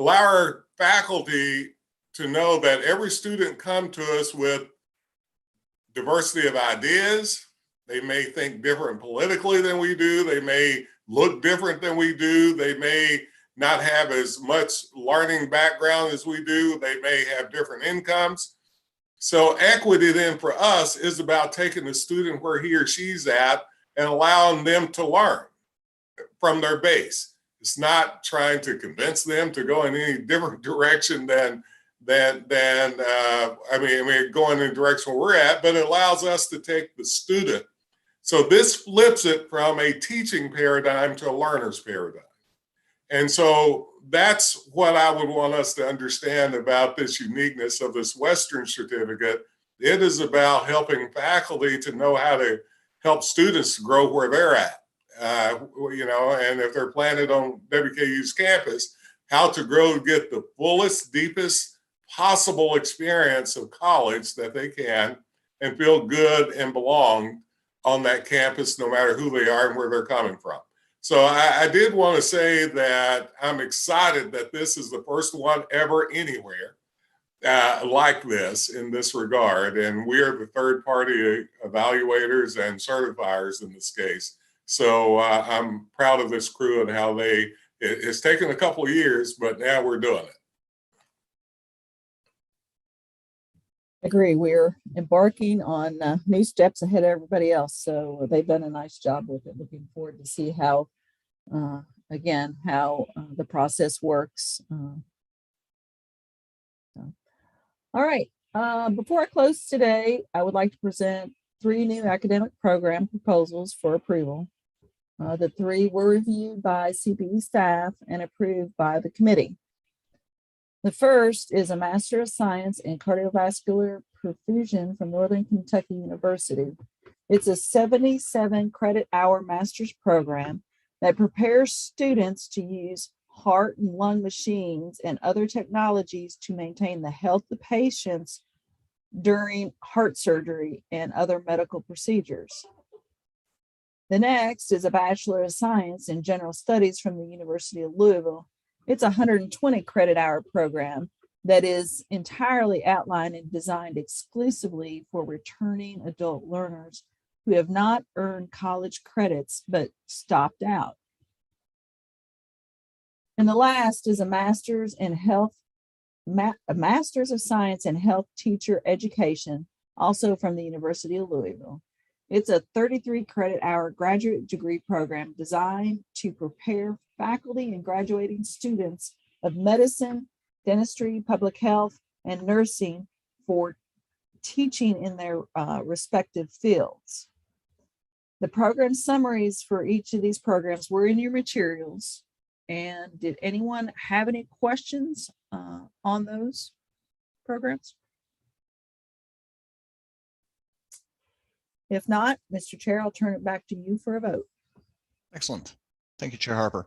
allow our faculty to know that every student come to us with diversity of ideas. They may think different politically than we do. They may look different than we do. They may not have as much learning background as we do. They may have different incomes. So equity then for us is about taking the student where he or she's at and allowing them to learn from their base. It's not trying to convince them to go in any different direction than going in the direction where we're at, but it allows us to take the student. So this flips it from a teaching paradigm to a learner's paradigm. And so that's what I would want us to understand about this uniqueness of this Western certificate. It is about helping faculty to know how to help students grow where they're at, and if they're planted on WKU's campus, how to grow to get the fullest, deepest possible experience of college that they can and feel good and belong on that campus, no matter who they are and where they're coming from. So I did want to say that I'm excited that this is the first one ever anywhere like this in this regard. And we are the third party evaluators and certifiers in this case. So I'm proud of this crew and how it's taken a couple of years, but now we're doing it. Agree. We're embarking on new steps ahead of everybody else. So they've done a nice job with it. Looking forward to see how the process works. All right. Before I close today, I would like to present 3 new academic program proposals for approval. The 3 were reviewed by CPE staff and approved by the committee. The first is a Master of Science in Cardiovascular Perfusion from Northern Kentucky University. It's a 77 credit hour master's program that prepares students to use heart and lung machines and other technologies to maintain the health of patients during heart surgery and other medical procedures. The next is a Bachelor of Science in General Studies from the University of Louisville. It's a 120 credit hour program that is entirely outlined and designed exclusively for returning adult learners who have not earned college credits but stopped out. And the last is a Master's of Science in Health Teacher Education, also from the University of Louisville. It's a 33 credit hour graduate degree program designed to prepare faculty and graduating students of medicine, dentistry, public health, and nursing for teaching in their respective fields. The program summaries for each of these programs were in your materials. And did anyone have any questions on those programs? If not, Mr. Chair, I'll turn it back to you for a vote. Excellent. Thank you, Chair Harper.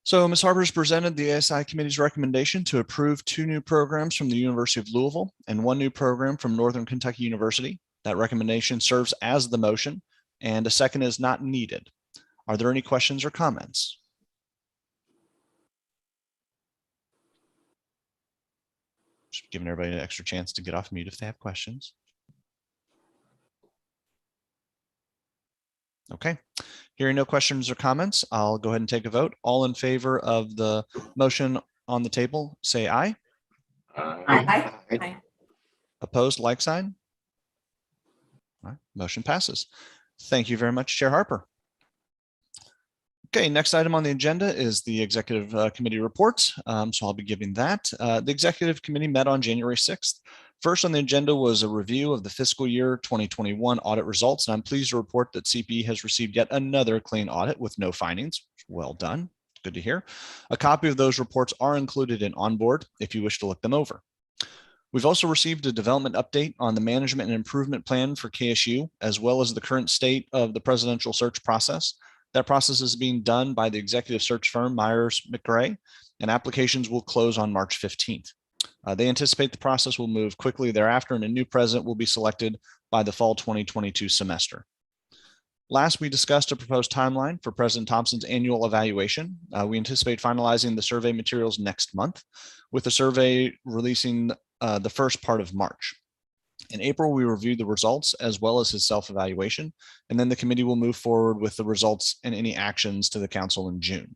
So Ms. Harper's presented the ASI Committee's recommendation to approve 2 new programs from the University of Louisville and 1 new program from Northern Kentucky University. That recommendation serves as the motion, and a second is not needed. Are there any questions or comments? Just giving everybody an extra chance to get off mute if they have questions. Okay, hearing no questions or comments, I'll go ahead and take a vote. All in favor of the motion on the table, say aye. Aye. Aye. Opposed, like sign. All right, motion passes. Thank you very much, Chair Harper. Okay, next item on the agenda is the Executive Committee reports. So I'll be giving that. The Executive Committee met on January 6th. First on the agenda was a review of the fiscal year 2021 audit results, and I'm pleased to report that CPE has received yet another clean audit with no findings. Well done. Good to hear. A copy of those reports are included in Onboard if you wish to look them over. We've also received a development update on the management and improvement plan for KSU, as well as the current state of the presidential search process. That process is being done by the executive search firm Myers McRae, and applications will close on March 15th. They anticipate the process will move quickly thereafter, and a new president will be selected by the fall 2022 semester. Last, we discussed a proposed timeline for President Thompson's annual evaluation. We anticipate finalizing the survey materials next month, with the survey releasing the first part of March. In April, we reviewed the results as well as his self-evaluation, and then the committee will move forward with the results and any actions to the council in June.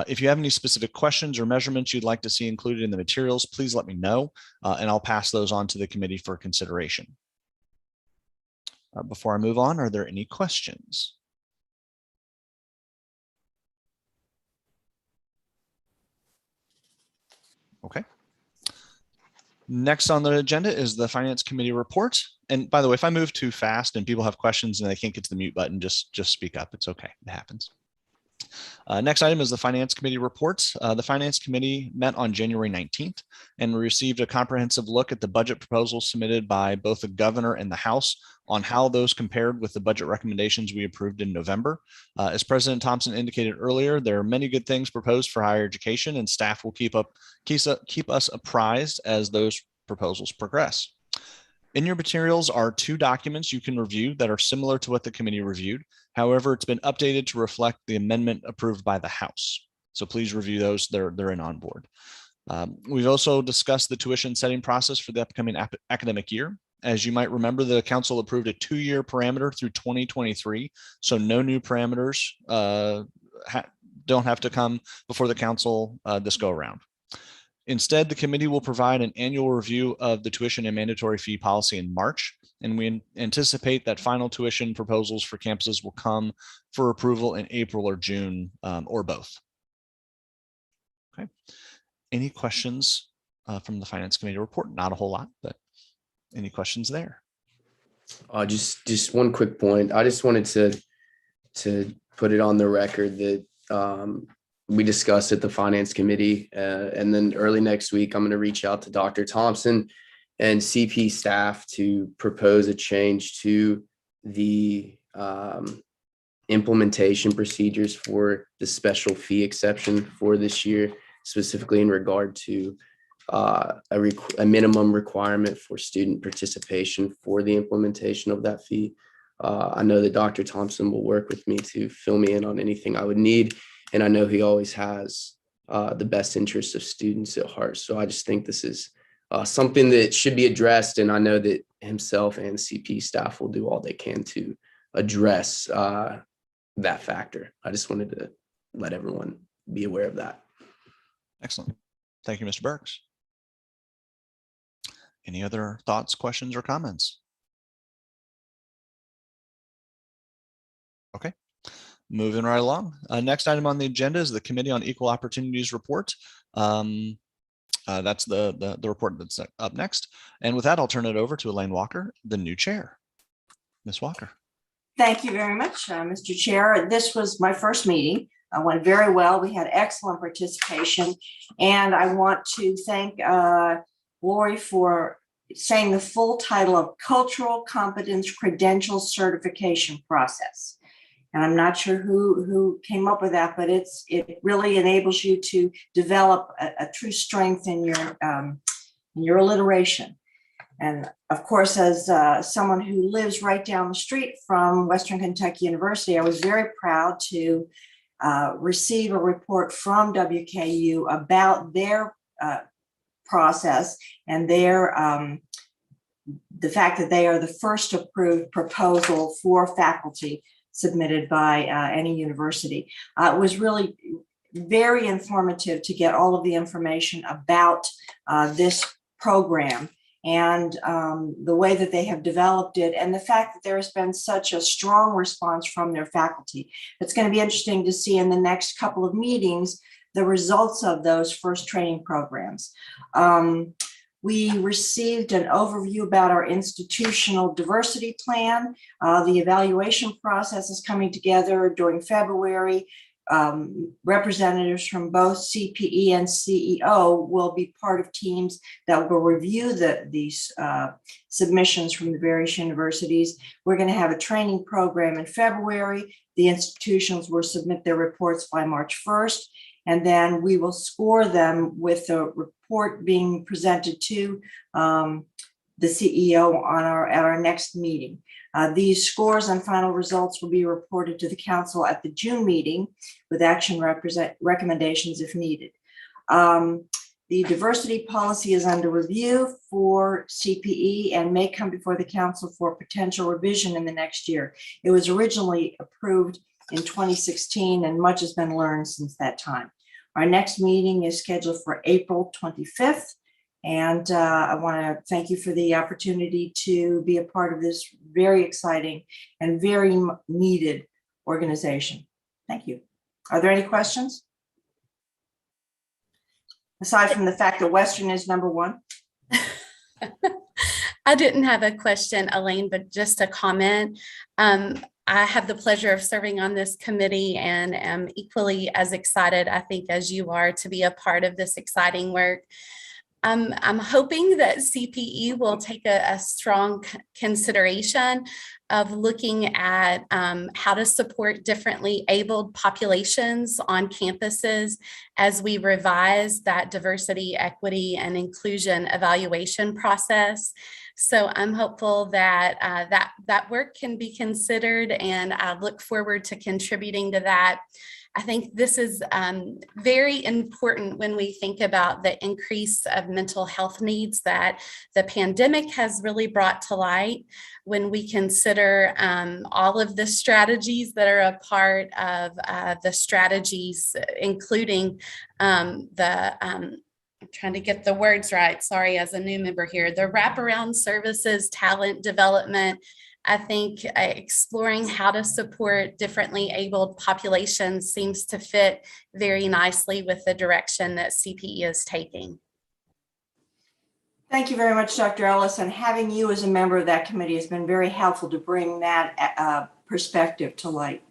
If you have any specific questions or measurements you'd like to see included in the materials, please let me know, and I'll pass those on to the committee for consideration. Before I move on, are there any questions? Okay. Next on the agenda is the Finance Committee report. And by the way, if I move too fast and people have questions and they can't get to the mute button, just speak up. It's okay. It happens. Next item is the Finance Committee reports. The Finance Committee met on January 19th and received a comprehensive look at the budget proposals submitted by both the governor and the House on how those compared with the budget recommendations we approved in November. As President Thompson indicated earlier, there are many good things proposed for higher education, and staff will keep us apprised as those proposals progress. In your materials are 2 documents you can review that are similar to what the committee reviewed. However, it's been updated to reflect the amendment approved by the House. So please review those. They're in on board. We've also discussed the tuition setting process for the upcoming academic year. As you might remember, the council approved a 2-year parameter through 2023. So no new parameters don't have to come before the council this go around. Instead, the committee will provide an annual review of the tuition and mandatory fee policy in March, and we anticipate that final tuition proposals for campuses will come for approval in April or June, or both. Okay. Any questions from the Finance Committee report? Not a whole lot, but any questions there? Just one quick point. I just wanted to put it on the record that we discussed at the Finance Committee, and then early next week, I'm going to reach out to Dr. Thompson and CP staff to propose a change to the implementation procedures for the special fee exception for this year, specifically in regard to a minimum requirement for student participation for the implementation of that fee. I know that Dr. Thompson will work with me to fill me in on anything I would need. And I know he always has the best interests of students at heart. So I just think this is something that should be addressed. And I know that himself and CP staff will do all they can to address that factor. I just wanted to let everyone be aware of that. Excellent. Thank you, Mr. Burks. Any other thoughts, questions, or comments? Okay. Moving right along. Next item on the agenda is the Committee on Equal Opportunities report. That's the report that's up next. And with that, I'll turn it over to Elaine Walker, the new chair. Ms. Walker. Thank you very much, Mr. Chair. This was my first meeting. Went very well. We had excellent participation. And I want to thank Lori for saying the full title of Cultural Competence Credential Certification Process. And I'm not sure who came up with that, but it really enables you to develop a true strength in your alliteration. And of course, as someone who lives right down the street from Western Kentucky University, I was very proud to receive a report from WKU about their process and the fact that they are the first approved proposal for faculty submitted by any university. It was really very informative to get all of the information about this program and the way that they have developed it, and the fact that there has been such a strong response from their faculty. It's going to be interesting to see in the next couple of meetings the results of those first training programs. We received an overview about our institutional diversity plan. The evaluation process is coming together during February. Representatives from both CPE and CEO will be part of teams that will review these submissions from the various universities. We're going to have a training program in February. The institutions will submit their reports by March 1st. And then we will score them with a report being presented to the CEO at our next meeting. These scores and final results will be reported to the council at the June meeting with action recommendations if needed. The diversity policy is under review for CPE and may come before the council for potential revision in the next year. It was originally approved in 2016 and much has been learned since that time. Our next meeting is scheduled for April 25th. And I want to thank you for the opportunity to be a part of this very exciting and very needed organization. Thank you. Are there any questions? Aside from the fact that Western is number one. I didn't have a question, Elaine, but just a comment. I have the pleasure of serving on this committee and am equally as excited, I think, as you are to be a part of this exciting work. I'm hoping that CPE will take a strong consideration of looking at how to support differently abled populations on campuses as we revise that diversity, equity, and inclusion evaluation process. So I'm hopeful that that work can be considered, and I look forward to contributing to that. I think this is very important when we think about the increase of mental health needs that the pandemic has really brought to light. When we consider all of the strategies that are a part of the strategies, including I'm trying to get the words right, sorry, as a new member here, the wraparound services, talent development. I think exploring how to support differently abled populations seems to fit very nicely with the direction that CPE is taking. Thank you very much, Dr. Ellis. And having you as a member of that committee has been very helpful to bring that perspective to light.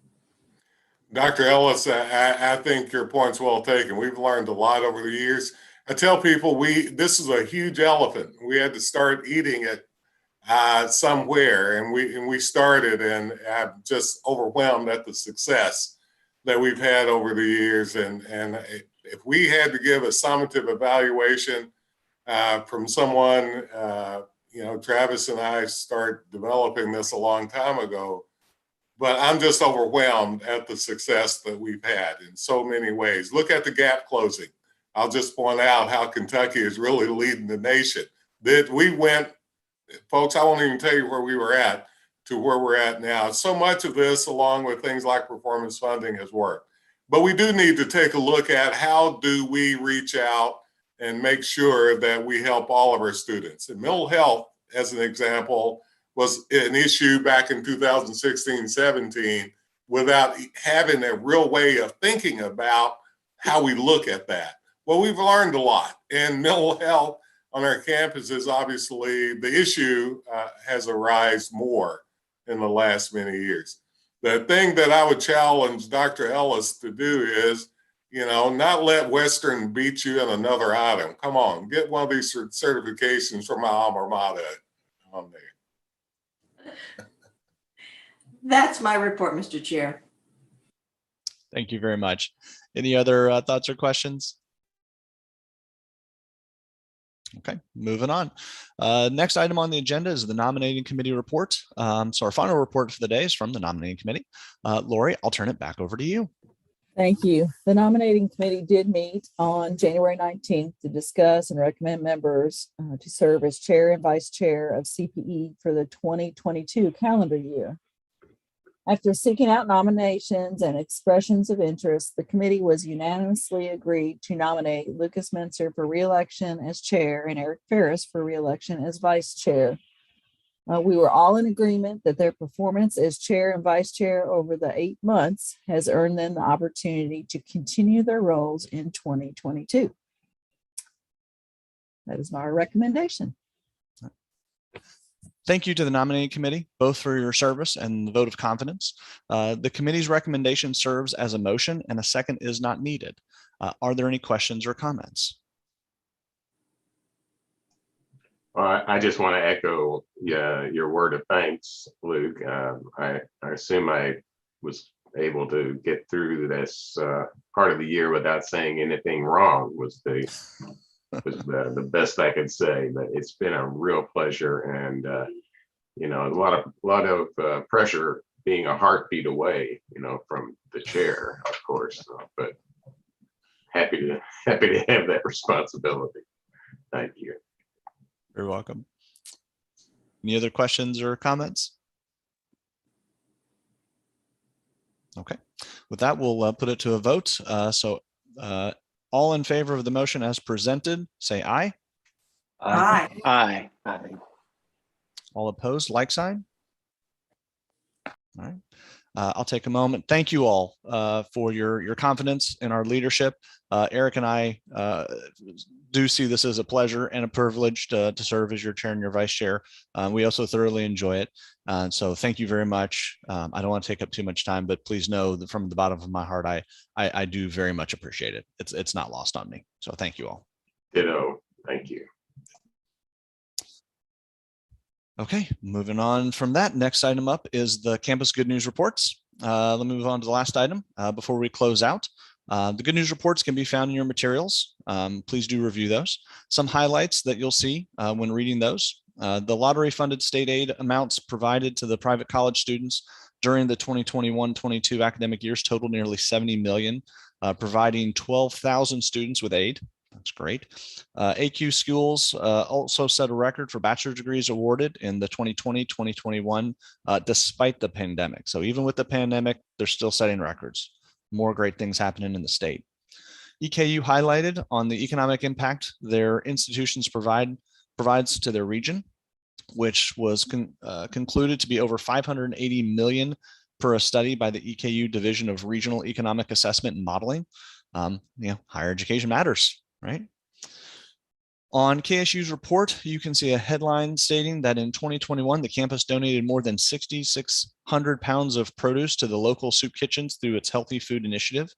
Dr. Ellis, I think your point's well taken. We've learned a lot over the years. I tell people this is a huge elephant. We had to start eating it somewhere, and we started, and I'm just overwhelmed at the success that we've had over the years. And if we had to give a summative evaluation from someone, Travis and I started developing this a long time ago, but I'm just overwhelmed at the success that we've had in so many ways. Look at the gap closing. I'll just point out how Kentucky is really leading the nation. That we went, folks, I won't even tell you where we were at to where we're at now. So much of this, along with things like performance funding, has worked. But we do need to take a look at how do we reach out and make sure that we help all of our students. And mental health, as an example, was an issue back in 2016-17 without having a real way of thinking about how we look at that. Well, we've learned a lot, and mental health on our campuses, obviously, the issue has arisen more in the last many years. The thing that I would challenge Dr. Ellis to do is, not let Western beat you in another item. Come on, get one of these certifications from my alma mater on there. That's my report, Mr. Chair. Thank you very much. Any other thoughts or questions? Okay, moving on. Next item on the agenda is the Nominating Committee report. So our final report for the day is from the Nominating Committee. Lori, I'll turn it back over to you. Thank you. The Nominating Committee did meet on January 19th to discuss and recommend members to serve as chair and vice chair of CPE for the 2022 calendar year. After seeking out nominations and expressions of interest, the committee was unanimously agreed to nominate Lucas Menser for re-election as chair and Eric Ferris for re-election as vice chair. We were all in agreement that their performance as chair and vice chair over the 8 months has earned them the opportunity to continue their roles in 2022. That is my recommendation. Thank you to the Nominating Committee, both for your service and the vote of confidence. The committee's recommendation serves as a motion and a second is not needed. Are there any questions or comments? I just want to echo your word of thanks, Luke. I assume I was able to get through this part of the year without saying anything wrong was the was the best I could say, but it's been a real pleasure, and you know, a lot of pressure being a heartbeat away, you know, from the chair, of course, but happy to have that responsibility. Thank you. You're welcome. Any other questions or comments? Okay, with that, we'll put it to a vote. All in favor of the motion as presented, say aye. Aye. Aye. Aye. All opposed, like sign. All right. I'll take a moment. Thank you all for your confidence in our leadership. Eric and I do see this as a pleasure and a privilege to serve as your chair and your vice chair. We also thoroughly enjoy it. So thank you very much. I don't want to take up too much time, but please know that from the bottom of my heart, I do very much appreciate it. It's not lost on me. So thank you all. Ditto. Thank you. Okay, moving on from that, next item up is the campus good news reports. Let me move on to the last item before we close out. The good news reports can be found in your materials. Please do review those. Some highlights that you'll see when reading those. The lottery funded state aid amounts provided to the private college students during the 2021-22 academic years total nearly 70 million, providing 12,000 students with aid. That's great. AQ schools also set a record for bachelor's degrees awarded in the 2020-2021 despite the pandemic. So even with the pandemic, they're still setting records. More great things happening in the state. EKU highlighted on the economic impact their institutions provides to their region, which was concluded to be over 580 million per a study by the EKU Division of Regional Economic Assessment and Modeling. Higher education matters. Right. On KSU's report, you can see a headline stating that in 2021, the campus donated more than 6,600 pounds of produce to the local soup kitchens through its Healthy Food Initiative.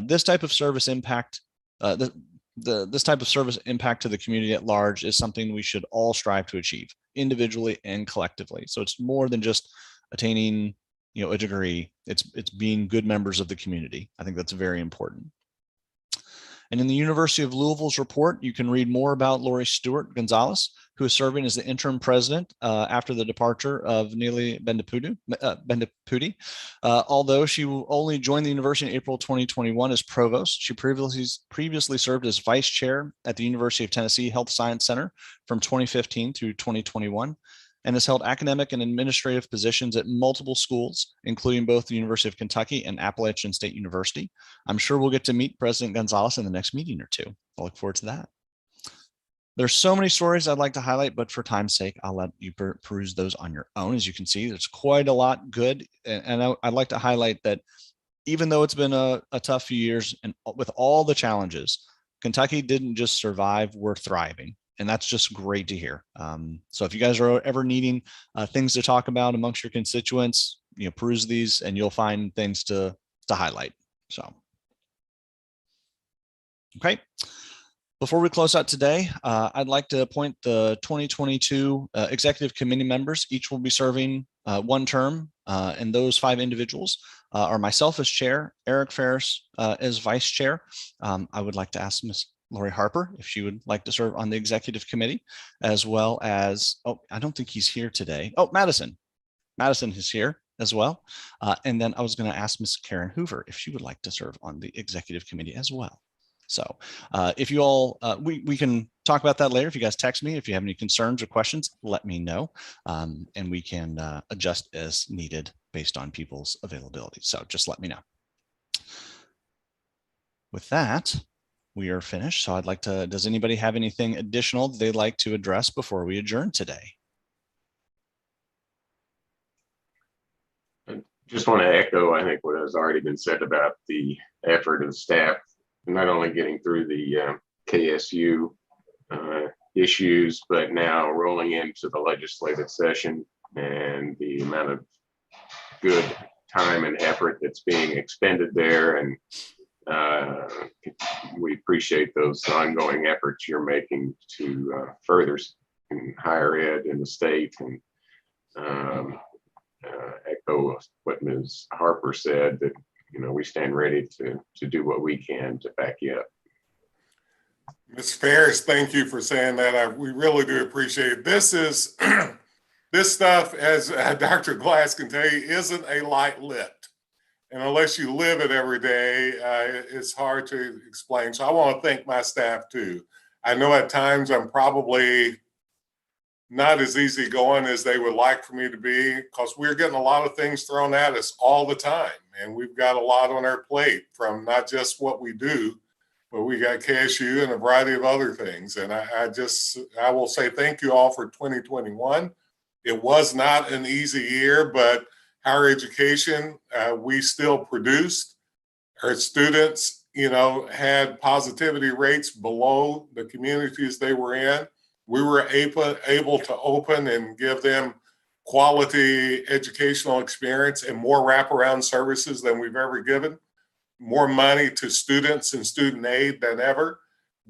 This type of service impact, this type of service impact to the community at large is something we should all strive to achieve individually and collectively. So it's more than just attaining, a degree. It's being good members of the community. I think that's very important. And in the University of Louisville's report, you can read more about Lori Stewart Gonzalez, who is serving as the interim president after the departure of Neely Bendaputi. Although she only joined the university in April 2021 as provost, she previously served as vice chair at the University of Tennessee Health Science Center from 2015 through 2021. And has held academic and administrative positions at multiple schools, including both the University of Kentucky and Appalachian State University. I'm sure we'll get to meet President Gonzalez in the next meeting or two. I look forward to that. There's so many stories I'd like to highlight, but for time's sake, I'll let you peruse those on your own. As you can see, there's quite a lot good. And I'd like to highlight that even though it's been a tough few years and with all the challenges, Kentucky didn't just survive, we're thriving. And that's just great to hear. So if you guys are ever needing things to talk about amongst your constituents, peruse these and you'll find things to highlight. So, okay. Before we close out today, I'd like to appoint the 2022 executive committee members. Each will be serving one term, and those 5 individuals are myself as chair, Eric Ferris as vice chair. I would like to ask Ms. Lori Harper, if she would like to serve on the executive committee, as well as, I don't think he's here today. Madison is here as well. And then I was going to ask Ms. Karen Hoover if she would like to serve on the executive committee as well. So if you all, we can talk about that later. If you guys text me, if you have any concerns or questions, let me know. And we can adjust as needed based on people's availability. So just let me know. With that, we are finished. So I'd like to, does anybody have anything additional they'd like to address before we adjourn today? I just want to echo, I think, what has already been said about the effort of staff, not only getting through the KSU issues, but now rolling into the legislative session and the amount of good time and effort that's being expended there. And we appreciate those ongoing efforts you're making to further higher ed in the state, and echo what Ms. Harper said, that we stand ready to do what we can to back you up. Ms. Ferris, thank you for saying that. We really do appreciate it. This is, this stuff, as Dr. Glass can tell you, isn't a light lift. And unless you live it every day, it's hard to explain. So I want to thank my staff too. I know at times I'm probably not as easygoing as they would like for me to be, because we're getting a lot of things thrown at us all the time. And we've got a lot on our plate, from not just what we do, but we got KSU and a variety of other things. And I will say thank you all for 2021. It was not an easy year, but higher education, we still produced. Our students, had positivity rates below the communities they were in. We were able to open and give them quality educational experience and more wraparound services than we've ever given. More money to students and student aid than ever.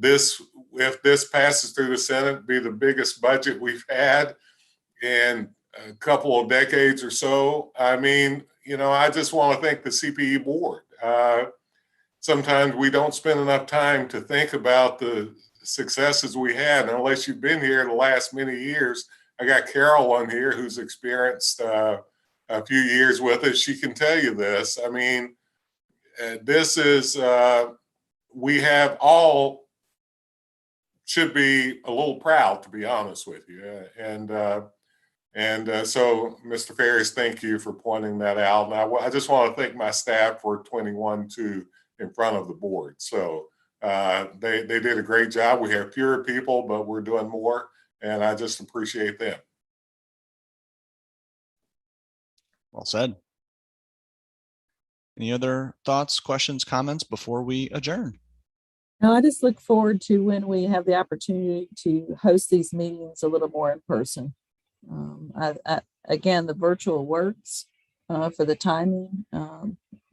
If this passes through the Senate, be the biggest budget we've had in a couple of decades or so. I mean, I just want to thank the CPE board. Sometimes we don't spend enough time to think about the successes we had. And unless you've been here the last many years, I got Carol on here who's experienced a few years with us. She can tell you this. I mean, this is, we have all should be a little proud, to be honest with you. So, Mr. Ferris, thank you for pointing that out. And I just want to thank my staff for 21 too in front of the board. So they did a great job. We have fewer people, but we're doing more, and I just appreciate them. Well said. Any other thoughts, questions, comments before we adjourn? No, I just look forward to when we have the opportunity to host these meetings a little more in person. Again, the virtual works for the timing,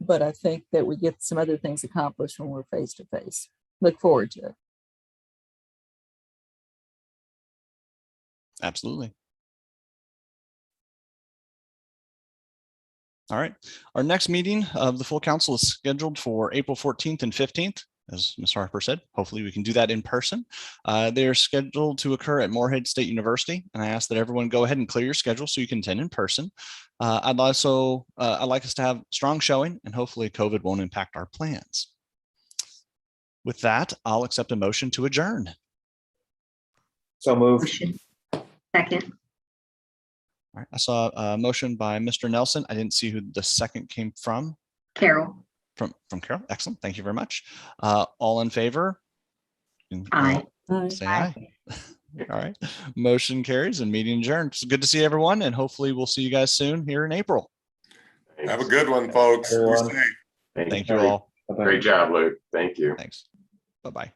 but I think that we get some other things accomplished when we're face to face. Look forward to it. Absolutely. All right. Our next meeting of the full council is scheduled for April 14th and 15th. As Ms. Harper said, hopefully we can do that in person. They're scheduled to occur at Morehead State University, and I ask that everyone go ahead and clear your schedule so you can attend in person. I'd like us to have strong showing, and hopefully COVID won't impact our plans. With that, I'll accept a motion to adjourn. So moved. Motion. Second. All right, I saw a motion by Mr. Nelson. I didn't see who the second came from. Carol. From Carol. Excellent. Thank you very much. All in favor? Aye. Say aye. All right. Motion carries and meeting adjourned. It's good to see everyone, and hopefully we'll see you guys soon here in April. Thanks. Have a good one, folks. Be safe. Thank you all. Great job, Luke. Thank you. Thanks. Bye-bye.